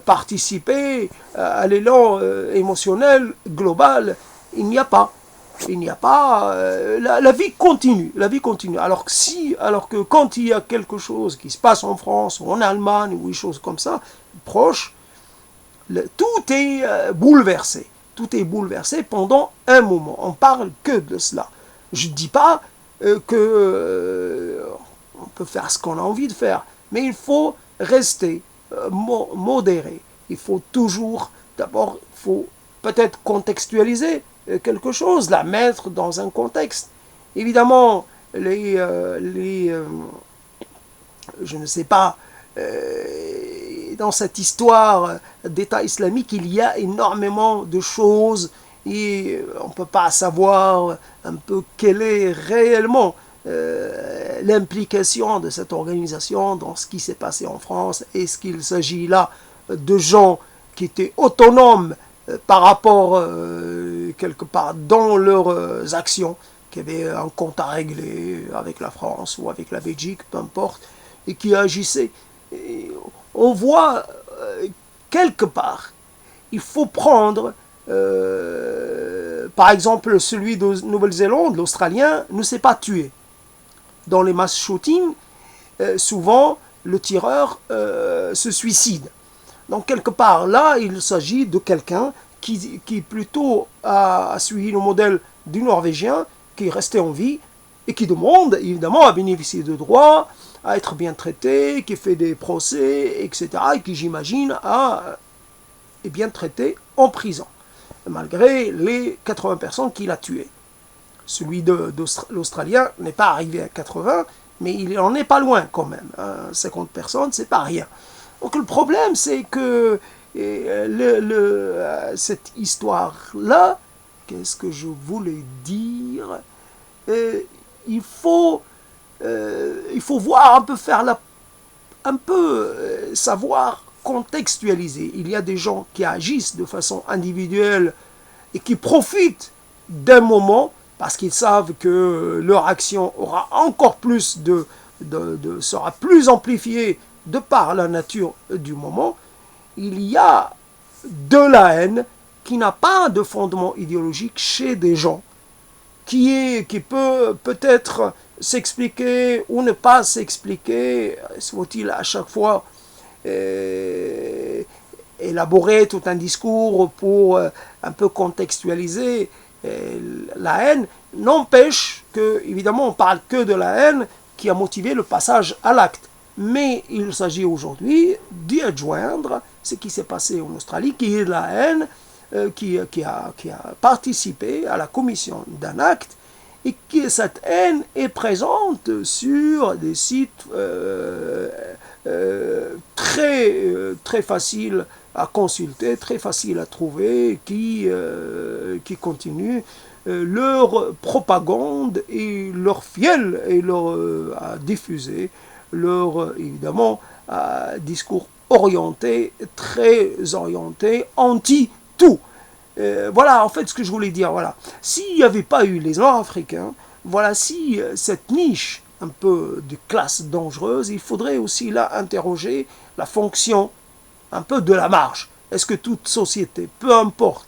participer à l'élan émotionnel global. Il n'y a pas. La vie continue. Alors que quand il y a quelque chose qui se passe en France ou en Allemagne ou des choses comme ça, proche, tout est bouleversé. Tout est bouleversé pendant un moment. On parle que de cela. Je ne dis pas on peut faire ce qu'on a envie de faire, mais il faut rester modéré. Il faut toujours, d'abord, il faut peut-être contextualiser quelque chose, la mettre dans un contexte. Évidemment, je ne sais pas, dans cette histoire d'État islamique, il y a énormément de choses et on ne peut pas savoir un peu quelle est réellement l'implication de cette organisation dans ce qui s'est passé en France. Est-ce qu'il s'agit là de gens qui étaient autonomes par rapport, quelque part, dans leurs actions, qui avaient un compte à régler avec la France ou avec la Belgique, peu importe, et qui agissaient. Et on voit, quelque part, il faut prendre, par exemple, celui de Nouvelle-Zélande, l'Australien, ne s'est pas tué. Dans les mass shootings, souvent, le tireur se suicide. Donc, quelque part, là, il s'agit de quelqu'un qui plutôt a suivi le modèle du Norvégien, qui est resté en vie et qui demande, évidemment, à bénéficier de droits, à être bien traité, qui fait des procès, etc., et qui, j'imagine, est bien traité en prison, malgré les 80 personnes qu'il a tuées. celui de l'Australien n'est pas arrivé à 80, mais il en est pas loin quand même. 50 personnes, c'est pas rien. Donc le problème, c'est que cette histoire-là, qu'est-ce que je voulais dire, il faut voir un peu savoir contextualiser. Il y a des gens qui agissent de façon individuelle et qui profitent d'un moment parce qu'ils savent que leur action aura encore plus sera plus amplifiée de par la nature du moment. Il y a de la haine qui n'a pas de fondement idéologique chez des gens, qui peut peut-être s'expliquer ou ne pas s'expliquer. Faut-il à chaque fois élaborer tout un discours pour un peu contextualiser la haine, n'empêche que, évidemment, on ne parle que de la haine qui a motivé le passage à l'acte. Mais il s'agit aujourd'hui d'y adjoindre ce qui s'est passé en Australie, qui est de la haine, qui a participé à la commission d'un acte, et que cette haine est présente sur des sites très faciles à consulter, très faciles à trouver, qui continuent leur propagande et leur fiel et à diffuser leur, évidemment, discours très orienté, anti-tout. Voilà, en fait, ce que je voulais dire. Voilà. S'il n'y avait pas eu les Nord-Africains, voilà, si cette niche un peu de classe dangereuse, il faudrait aussi là interroger la fonction un peu de la marge. Est-ce que toute société, peu importe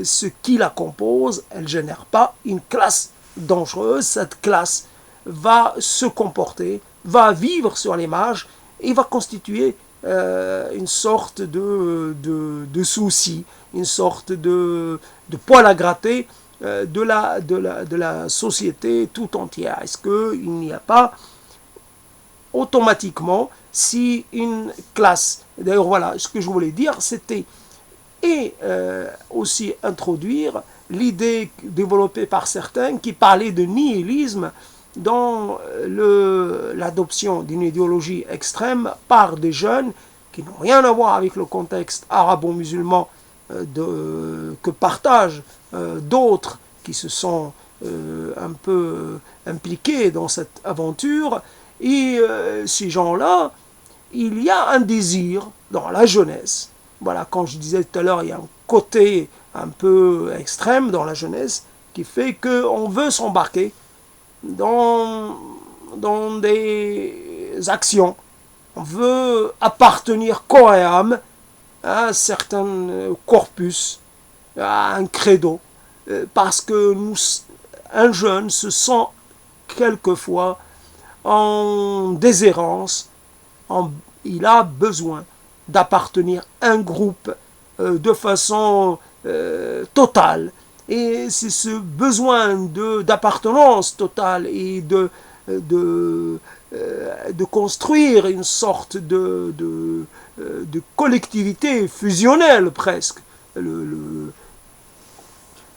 ce qui la compose, elle ne génère pas une classe dangereuse? Cette classe va se comporter, va vivre sur les marges et va constituer une sorte de souci, une sorte de poil à gratter de la société tout entière. Est-ce qu'il n'y a pas automatiquement, si une classe, d'ailleurs voilà, ce que je voulais dire, c'était aussi introduire l'idée développée par certains qui parlaient de nihilisme dans l'adoption d'une idéologie extrême par des jeunes qui n'ont rien à voir avec le contexte arabo-musulman que partagent d'autres qui se sont un peu impliqués dans cette aventure. Et ces gens-là, il y a un désir dans la jeunesse. Voilà, quand je disais tout à l'heure, il y a un côté un peu extrême dans la jeunesse qui fait qu'on veut s'embarquer dans des actions. On veut appartenir corps et âme à un certain corpus, à un credo, parce que un jeune se sent quelquefois en déshérence, il a besoin d'appartenir à un groupe de façon totale. Et c'est ce besoin d'appartenance totale et de construire une sorte de collectivité fusionnelle presque,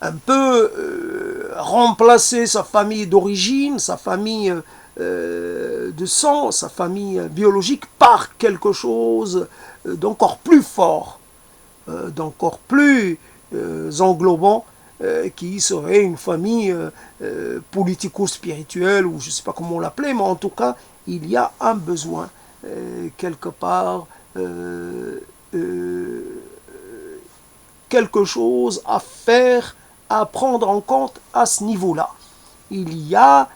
un peu remplacer sa famille d'origine, sa famille de sang, sa famille biologique par quelque chose d'encore plus fort, d'encore plus englobant, qui serait une famille politico-spirituelle, ou je ne sais pas comment on l'appelait, mais en tout cas, il y a un besoin, quelque part, quelque chose à faire, à prendre en compte à ce niveau-là. Il y a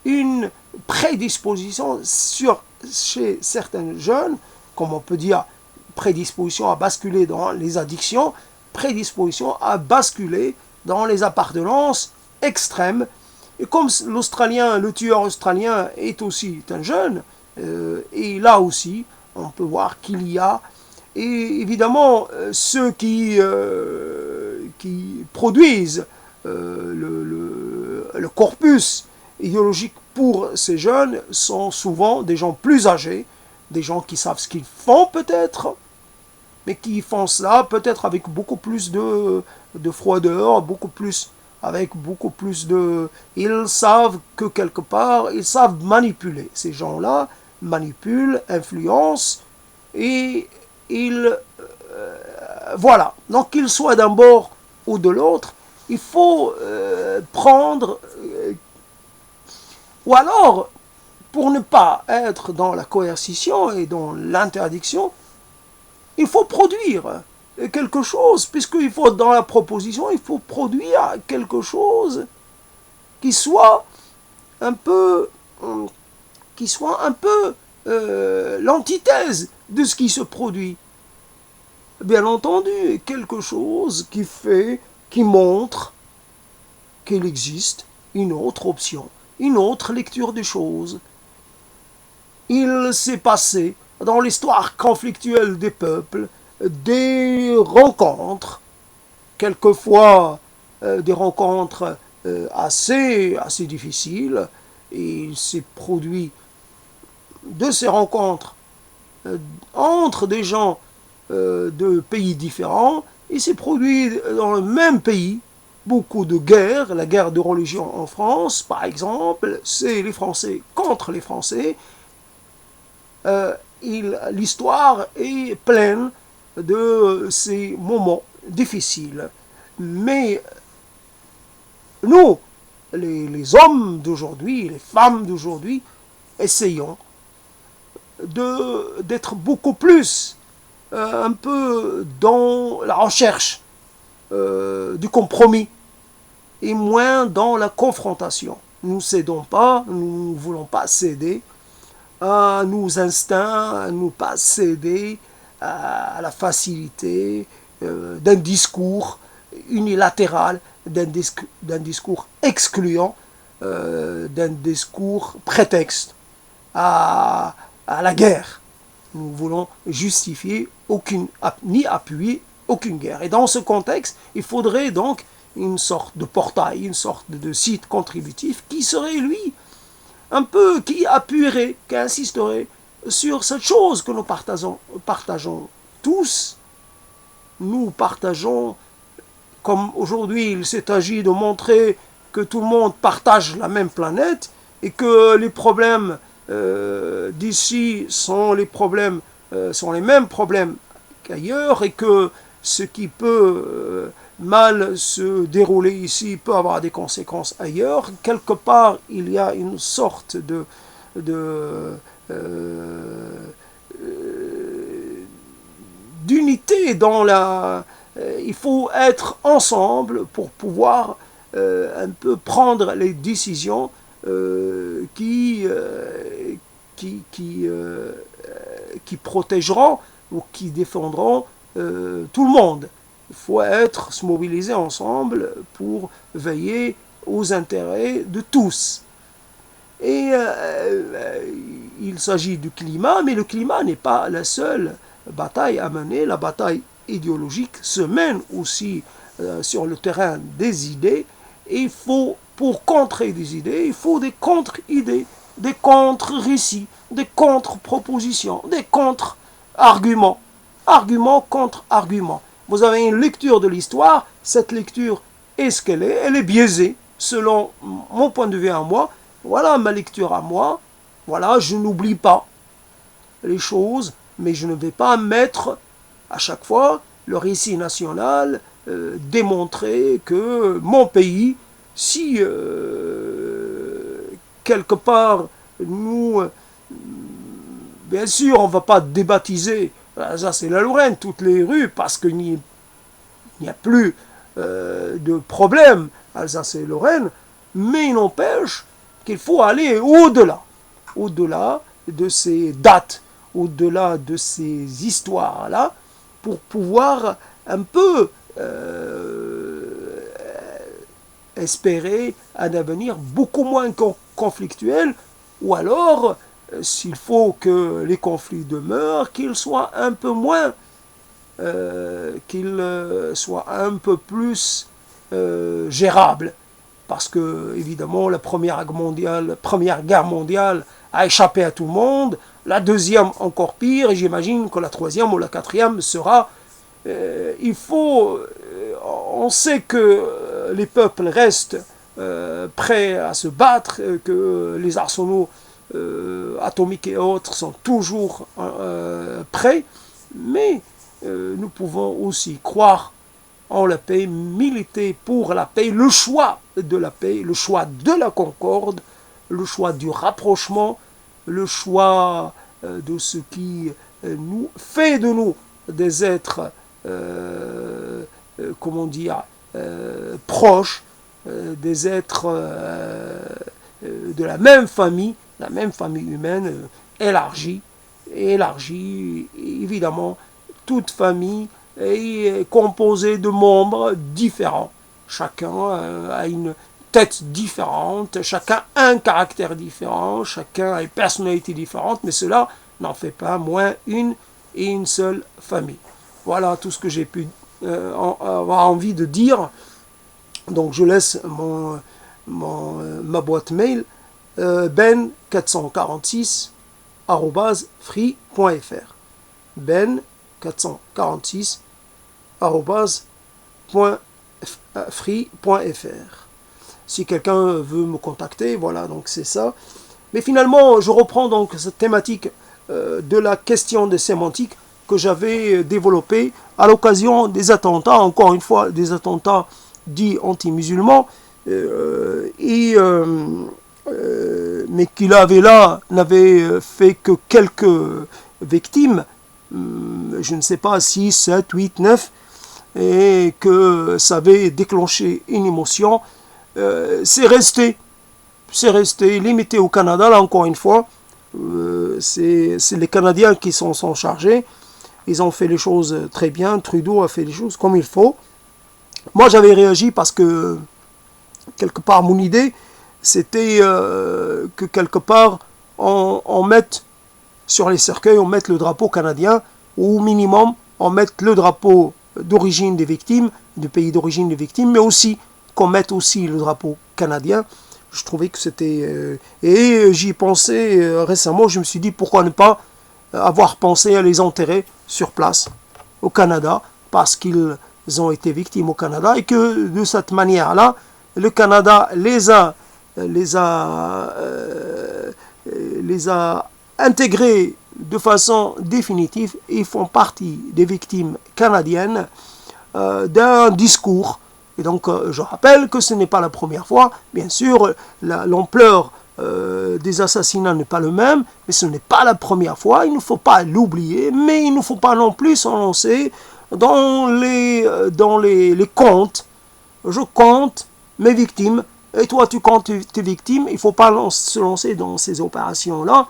une prédisposition chez certains jeunes, comme on peut dire, prédisposition à basculer dans les addictions, prédisposition à basculer dans les appartenances extrêmes. Et comme le tueur australien est aussi un jeune, et là aussi, on peut voir qu'il y a, et évidemment, ceux qui produisent le corpus idéologique pour ces jeunes sont souvent des gens plus âgés, des gens qui savent ce qu'ils font peut-être, mais qui font cela peut-être avec beaucoup plus de froideur, beaucoup plus avec beaucoup plus de... Ils savent que quelque part, ils savent manipuler. Ces gens-là manipulent, influencent, et ils... voilà. Donc qu'ils soient d'un bord ou de l'autre, il faut prendre... ou alors, pour ne pas être dans la coercition et dans l'interdiction, il faut produire quelque chose, puisqu'il faut, dans la proposition, il faut produire quelque chose qui soit un peu, l'antithèse de ce qui se produit. Bien entendu, quelque chose qui montre qu'il existe une autre option, une autre lecture des choses. Il s'est passé dans l'histoire conflictuelle des peuples des rencontres, quelquefois des rencontres assez difficiles, et il s'est produit de ces rencontres entre des gens de pays différents. Il s'est produit dans le même pays beaucoup de guerres. La guerre de religion en France, par exemple, c'est les Français contre les Français. L'histoire est pleine de ces moments difficiles. Mais nous, les hommes d'aujourd'hui, les femmes d'aujourd'hui, essayons d'être beaucoup plus un peu dans la recherche du compromis et moins dans la confrontation. Nous ne cédons pas, nous ne voulons pas céder à nos instincts, à ne pas céder à la facilité d'un discours unilatéral, d'un discours excluant, d'un discours prétexte à la guerre. Nous voulons justifier ni appuyer aucune guerre. Et dans ce contexte, il faudrait donc une sorte de portail, une sorte de site contributif qui serait, lui, un peu, qui appuierait, qui insisterait sur cette chose que nous partageons tous. Nous partageons, comme aujourd'hui il s'est agi de montrer que tout le monde partage la même planète et que les problèmes d'ici sont les mêmes problèmes qu'ailleurs, et que ce qui peut mal se dérouler ici peut avoir des conséquences ailleurs. Quelque part, il y a une sorte d'unité dans la... il faut être ensemble pour pouvoir un peu prendre les décisions qui protégeront ou qui défendront tout le monde. Il faut se mobiliser ensemble pour veiller aux intérêts de tous. Et il s'agit du climat, mais le climat n'est pas la seule bataille à mener. La bataille idéologique se mène aussi sur le terrain des idées. Et pour contrer des idées, il faut des contre-idées, des contre-récits, des contre-propositions, des contre-arguments. Argument contre argument. Vous avez une lecture de l'histoire, cette lecture est ce qu'elle est, elle est biaisée selon mon point de vue à moi. Voilà ma lecture à moi. Voilà, je n'oublie pas les choses, mais je ne vais pas mettre à chaque fois le récit national, démontrer que mon pays, si quelque part nous, bien sûr, on ne va pas débaptiser Alsace et la Lorraine, toutes les rues, parce qu'il n'y a plus de problème Alsace et Lorraine, mais il n'empêche qu'il faut aller au-delà de ces dates, au-delà de ces histoires-là, pour pouvoir un peu espérer un avenir beaucoup moins conflictuel, ou alors, s'il faut que les conflits demeurent, qu'ils soient un peu moins, qu'ils soient un peu plus gérables. Parce que, évidemment, la Première Guerre mondiale a échappé à tout le monde, la deuxième encore pire, et j'imagine que la troisième ou la quatrième sera... on sait que les peuples restent prêts à se battre, que les arsenaux atomiques et autres sont toujours prêts, mais nous pouvons aussi croire en la paix, militer pour la paix, le choix de la paix, le choix de la concorde, le choix du rapprochement, le choix de ce qui nous fait de nous des êtres, comment dire, proches, des êtres de la même famille humaine élargie, évidemment, toute famille est composée de membres différents. Chacun a une tête différente, chacun a un caractère différent, chacun a une personnalité différente, mais cela n'en fait pas moins une et une seule famille. Voilà tout ce que j'ai pu avoir envie de dire. Donc je laisse ma boîte mail ben446@free.fr ben446@free.fr. Si quelqu'un veut me contacter, voilà, donc c'est ça. Mais finalement, je reprends donc cette thématique de la question de sémantique que j'avais développée à l'occasion des attentats, encore une fois, des attentats dits anti-musulmans, mais qu'il n'avait fait que quelques victimes, je ne sais pas, 6, 7, 8, 9, et que ça avait déclenché une émotion. C'est resté limité au Canada, là encore une fois. C'est les Canadiens qui s'en sont chargés. Ils ont fait les choses très bien. Trudeau a fait les choses comme il faut. Moi, j'avais réagi parce que, quelque part, mon idée, c'était que, quelque part, on mette sur les cercueils, on mette le drapeau canadien, ou au minimum, on mette le drapeau d'origine des victimes, du pays d'origine des victimes, mais aussi qu'on mette aussi le drapeau canadien. Je trouvais que c'était... et j'y pensais récemment, je me suis dit pourquoi ne pas avoir pensé à les enterrer sur place, au Canada, parce qu'ils ont été victimes au Canada, et que de cette manière-là, le Canada les a intégrés de façon définitive, et ils font partie des victimes canadiennes d'un discours. Et donc, je rappelle que ce n'est pas la première fois. Bien sûr, l'ampleur des assassinats n'est pas le même, mais ce n'est pas la première fois. Il ne faut pas l'oublier, mais il ne faut pas non plus s'en lancer dans les comptes. Je compte mes victimes, et toi tu comptes tes victimes. Il ne faut pas se lancer dans ces opérations-là.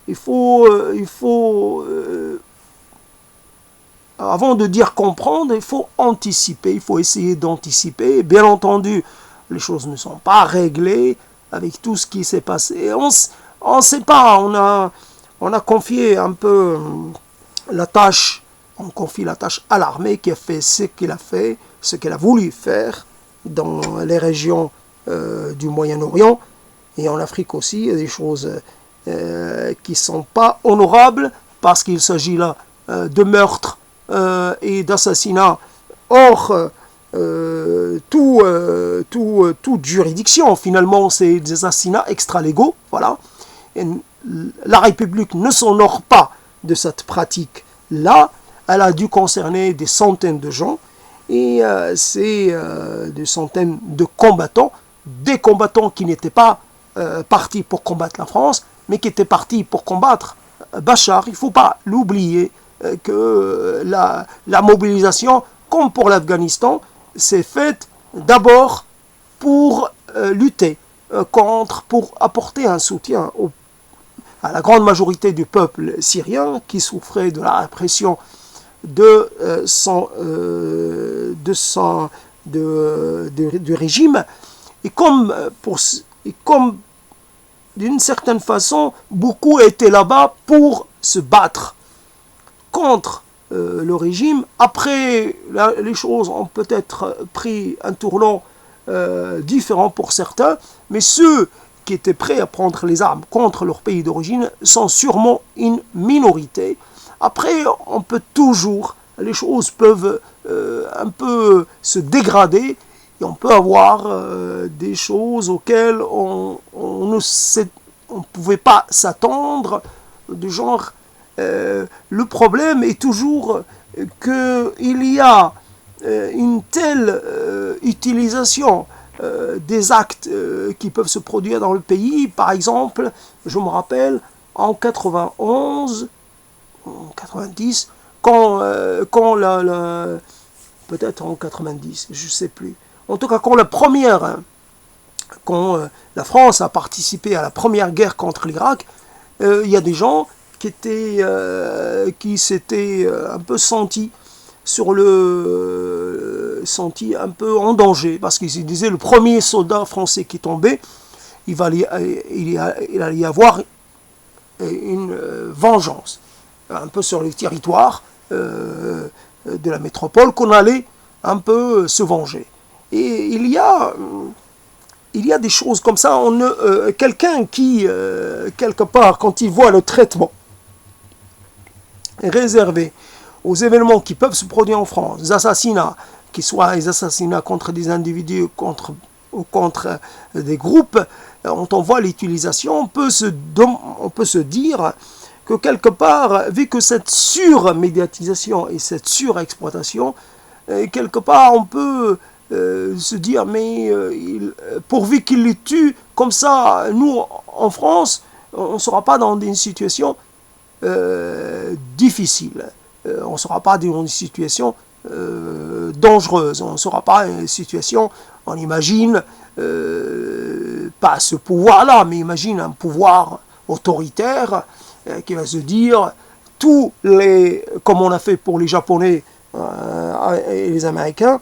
Il faut avant de dire comprendre, il faut anticiper, il faut essayer d'anticiper. Bien entendu, les choses ne sont pas réglées avec tout ce qui s'est passé. On ne sait pas, on a confié un peu la tâche, on confie la tâche à l'armée qui a fait, ce qu'elle a voulu faire dans les régions du Moyen-Orient et en Afrique aussi. Il y a des choses qui ne sont pas honorables parce qu'il s'agit là de meurtres et d'assassinats hors toute juridiction. Finalement, c'est des assassinats extra-légaux. Voilà. Et la République ne s'honore pas de cette pratique-là. Elle a dû concerner des centaines de gens. Et c'est des centaines de combattants. Des combattants qui n'étaient pas partis pour combattre la France, mais qui étaient partis pour combattre Bachar. Il ne faut pas l'oublier que la mobilisation, comme pour l'Afghanistan, s'est faite d'abord pour lutter contre, pour apporter un soutien à la grande majorité du peuple syrien qui souffrait de la répression du régime. Et comme d'une certaine façon, beaucoup étaient là-bas pour se battre contre le régime. Après, les choses ont peut-être pris un tournant différent pour certains, mais ceux qui étaient prêts à prendre les armes contre leur pays d'origine sont sûrement une minorité. Après, les choses peuvent un peu se dégrader, Et on peut avoir des choses auxquelles on ne pouvait pas s'attendre, du genre, le problème est toujours qu'il y a une telle utilisation des actes qui peuvent se produire dans le pays. Par exemple, je me rappelle, en 91, en 90, quand peut-être en 90, je ne sais plus. En tout cas, quand la France a participé à la première guerre contre l'Irak, il y a des gens qui s'étaient un peu sentis un peu en danger, parce qu'ils se disaient, le premier soldat français qui tombait, il allait y avoir une vengeance un peu sur les territoires de la métropole, qu'on allait un peu se venger. Et il y a des choses comme ça. Quelqu'un qui, quelque part, quand il voit le traitement réservé aux événements qui peuvent se produire en France, des assassinats, qu'ils soient des assassinats contre des individus ou contre des groupes, quand on voit l'utilisation, on peut se dire que quelque part, vu que cette surmédiatisation et cette surexploitation, quelque part on peut se dire, mais pourvu qu'il les tue, comme ça, nous, en France, on ne sera pas dans une situation difficile. On ne sera pas dans une situation dangereuse. On ne sera pas dans une situation, on imagine, pas ce pouvoir-là, mais imagine un pouvoir autoritaire qui va se dire, comme on a fait pour les Japonais et les Américains,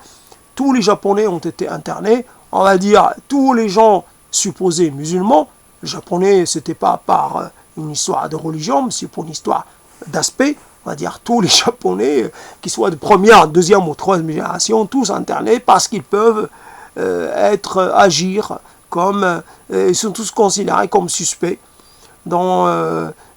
tous les Japonais ont été internés, on va dire tous les gens supposés musulmans. Les Japonais, c'était pas par une histoire de religion, mais c'est pour une histoire d'aspect. On va dire tous les Japonais, qui soient de première, deuxième ou troisième génération, tous internés parce qu'ils peuvent agir comme, ils sont tous considérés comme suspects.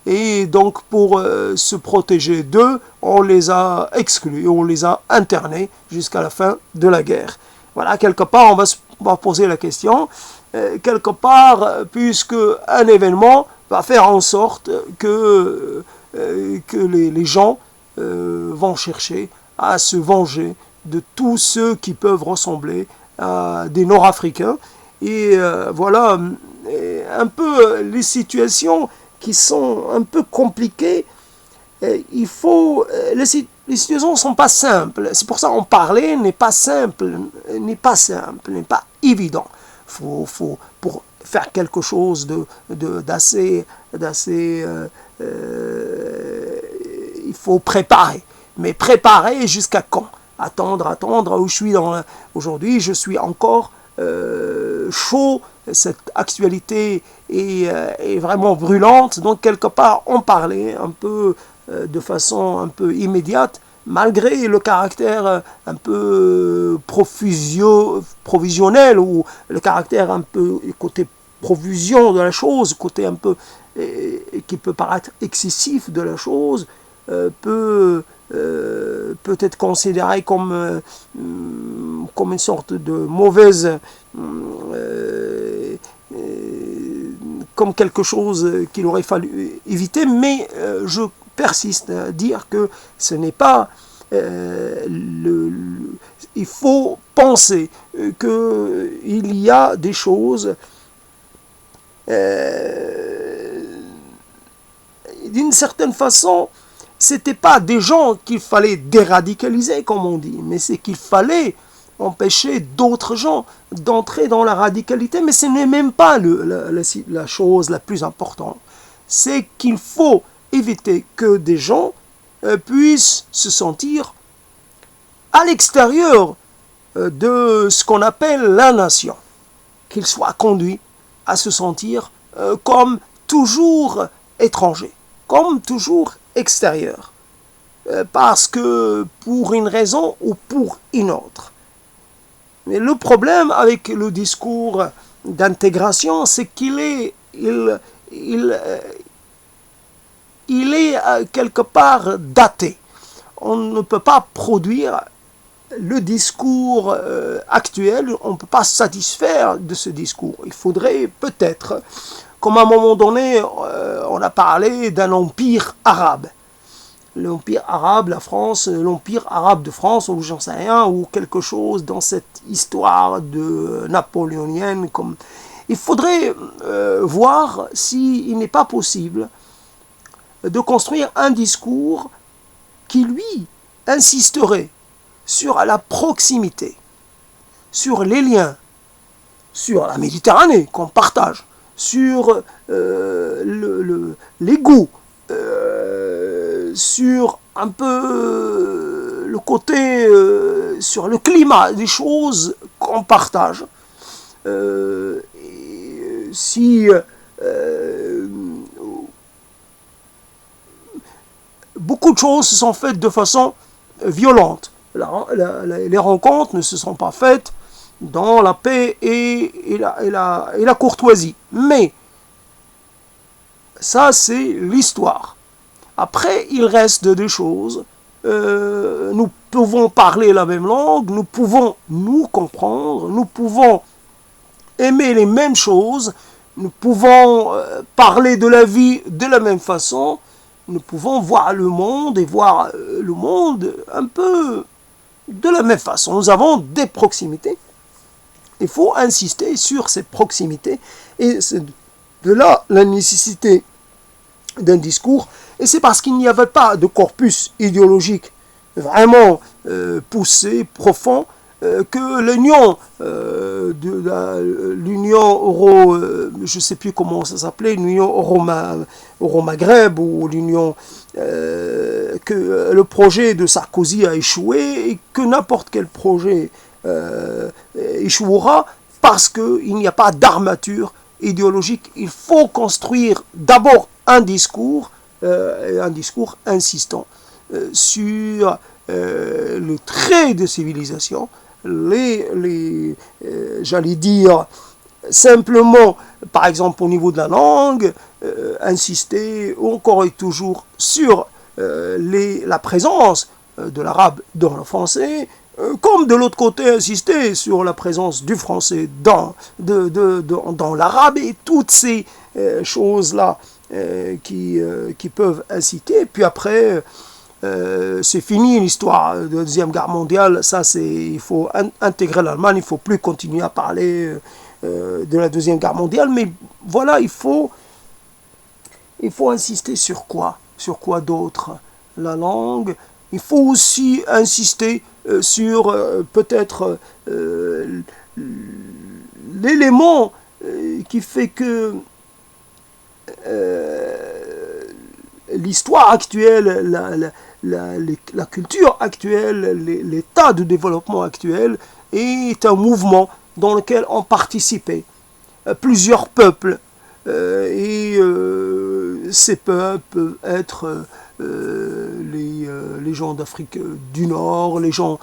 Et donc pour se protéger d'eux, on les a exclus, on les a internés jusqu'à la fin de la guerre. Voilà, quelque part, on va poser la question, quelque part, puisque un événement va faire en sorte que les gens vont chercher à se venger de tous ceux qui peuvent ressembler à des Nord-Africains. Et voilà un peu les situations qui sont un peu compliquées. Les situations ne sont pas simples. C'est pour ça qu'en parler n'est pas simple, n'est pas évident. Pour faire quelque chose d'assez il faut préparer. Mais préparer jusqu'à quand? Attendre où je suis aujourd'hui. Je suis encore chaud. Cette actualité est vraiment brûlante. Donc, quelque part, en parler un peu de façon un peu immédiate, malgré le caractère un peu provisionnel, ou le caractère un peu côté provision de la chose, côté un peu qui peut paraître excessif de la chose, peut être considéré comme une sorte de mauvaise, comme quelque chose qu'il aurait fallu éviter, mais je persiste à dire que ce n'est pas il faut penser qu'il y a des choses d'une certaine façon. C'était pas des gens qu'il fallait déradicaliser, comme on dit, mais c'est qu'il fallait empêcher d'autres gens d'entrer dans la radicalité. Mais ce n'est même pas la chose la plus importante. C'est qu'il faut éviter que des gens puissent se sentir à l'extérieur de ce qu'on appelle la nation. Qu'ils soient conduits à se sentir comme toujours étrangers, comme toujours extérieur, parce que pour une raison ou pour une autre. Mais le problème avec le discours d'intégration, c'est qu'il est quelque part daté. On ne peut pas produire le discours actuel, on ne peut pas se satisfaire de ce discours. Il faudrait peut-être, comme à un moment donné, on a parlé d'un empire arabe. L'empire arabe, la France, l'empire arabe de France, ou j'en sais rien, ou quelque chose dans cette histoire de napoléonienne. Il faudrait voir s'il n'est pas possible de construire un discours qui, lui, insisterait sur la proximité, sur les liens, sur la Méditerranée qu'on partage, sur les goûts, sur un peu le côté, sur le climat, des choses qu'on partage. Si beaucoup de choses se sont faites de façon violente. Les rencontres ne se sont pas faites dans la paix et la courtoisie. Mais ça, c'est l'histoire. Après, il reste des choses. Nous pouvons parler la même langue, nous pouvons nous comprendre, nous pouvons aimer les mêmes choses, nous pouvons parler de la vie de la même façon, nous pouvons voir le monde et voir le monde un peu de la même façon. Nous avons des proximités. Il faut insister sur ces proximités. Et c'est de là la nécessité d'un discours. Et c'est parce qu'il n'y avait pas de corpus idéologique vraiment poussé, profond, que l'Union Euro, je ne sais plus comment ça s'appelait, l'Union Euro-Maghreb ou l'Union, que le projet de Sarkozy a échoué et que n'importe quel projet échouera parce qu'il n'y a pas d'armature idéologique. Il faut construire d'abord un discours insistant sur le trait de civilisation, j'allais dire simplement, par exemple au niveau de la langue, insister encore et toujours sur la présence de l'arabe dans le français, comme de l'autre côté insister sur la présence du français dans l'arabe, et toutes ces choses-là qui peuvent inciter. Puis après, c'est fini l'histoire de la Deuxième Guerre mondiale. Ça, il faut intégrer l'Allemagne, il ne faut plus continuer à parler de la Deuxième Guerre mondiale. Mais voilà, il faut insister sur quoi? Sur quoi d'autre? La langue. Il faut aussi insister sur peut-être l'élément qui fait que l'histoire actuelle, la culture actuelle, l'état de développement actuel est un mouvement dans lequel ont participé plusieurs peuples. Et ces peuples peuvent être les gens d'Afrique du Nord, les gens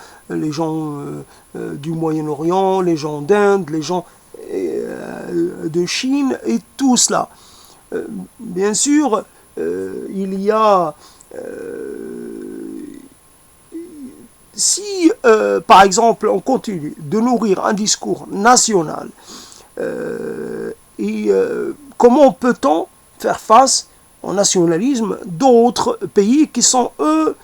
du Moyen-Orient, les gens d'Inde, les gens de Chine, et tout cela. Bien sûr, il y a... si, par exemple, on continue de nourrir un discours national, comment peut-on faire face au nationalisme d'autres pays qui sont, eux,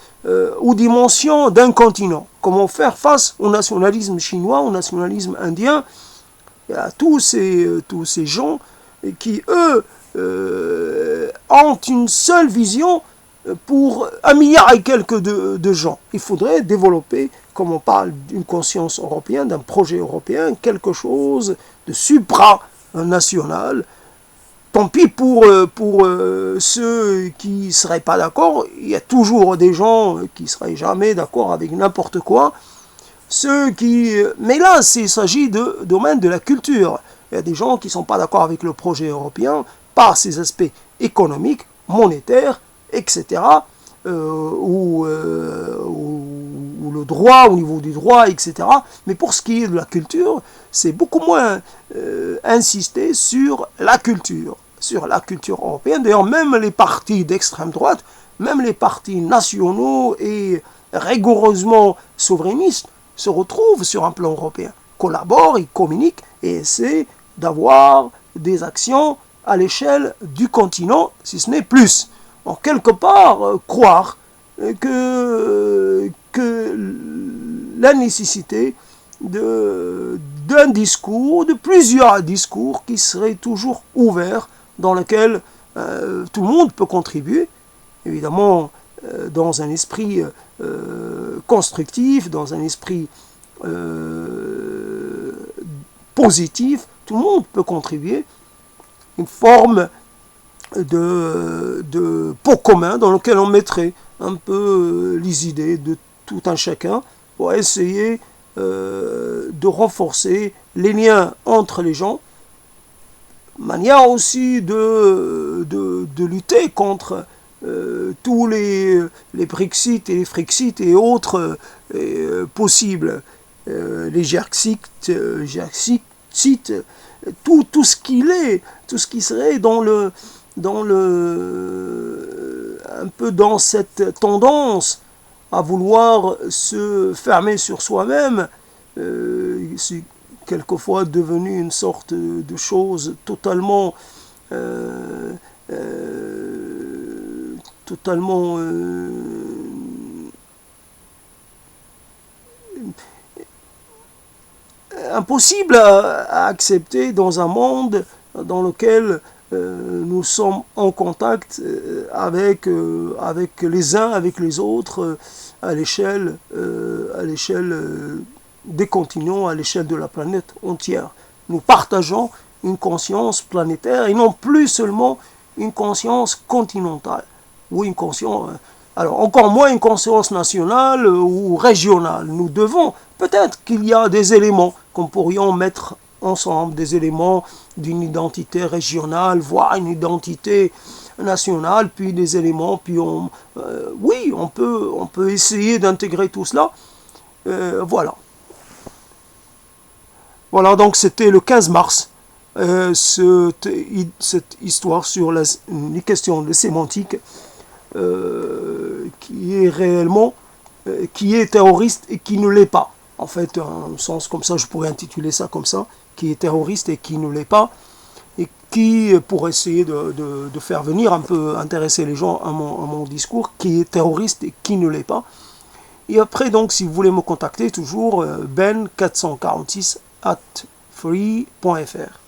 aux dimensions d'un continent? Comment faire face au nationalisme chinois, au nationalisme indien, et à tous ces gens qui, eux, ont une seule vision pour 1 milliard et quelques de gens. Il faudrait développer, comme on parle d'une conscience européenne, d'un projet européen, quelque chose de supranational. Tant pis pour ceux qui ne seraient pas d'accord. Il y a toujours des gens qui ne seraient jamais d'accord avec n'importe quoi. Mais là, il s'agit de domaine de la culture. Il y a des gens qui ne sont pas d'accord avec le projet européen par ses aspects économiques, monétaires, etc. Ou le droit, au niveau du droit, etc. Mais pour ce qui est de la culture, c'est beaucoup moins insister sur la culture européenne. D'ailleurs, même les partis d'extrême droite, même les partis nationaux et rigoureusement souverainistes, se retrouvent sur un plan européen, collaborent, ils communiquent et essaient d'avoir des actions à l'échelle du continent, si ce n'est plus. En quelque part, croire que la nécessité d'un discours, de plusieurs discours qui seraient toujours ouverts, dans lesquels tout le monde peut contribuer, évidemment dans un esprit constructif, dans un esprit positif, tout le monde peut contribuer, une forme de pot commun dans lequel on mettrait un peu les idées de tout un chacun pour essayer de renforcer les liens entre les gens, manière aussi de lutter contre tous les Brexit et les Frexit et autres possibles, les Jerxit, tout ce qu'il est, tout ce qui serait un peu dans cette tendance à vouloir se fermer sur soi-même, c'est quelquefois devenu une sorte de chose totalement impossible à accepter dans un monde dans lequel nous sommes en contact avec les uns, avec les autres, à l'échelle des continents, à l'échelle de la planète entière. Nous partageons une conscience planétaire et non plus seulement une conscience continentale ou une conscience, alors encore moins une conscience nationale ou régionale. Nous devons, peut-être qu'il y a des éléments qu'on pourrions mettre ensemble, des éléments d'une identité régionale, voire une identité nationale, puis des éléments, puis oui, on peut essayer d'intégrer tout cela. Voilà. Voilà, donc c'était le 15 mars, cette histoire sur les questions de sémantique qui est réellement, qui est terroriste et qui ne l'est pas. En fait, un sens comme ça, je pourrais intituler ça comme ça, qui est terroriste et qui ne l'est pas, et qui, pour essayer de faire venir un peu, intéresser les gens à mon discours, qui est terroriste et qui ne l'est pas. Et après, donc, si vous voulez me contacter, toujours ben446@free.fr.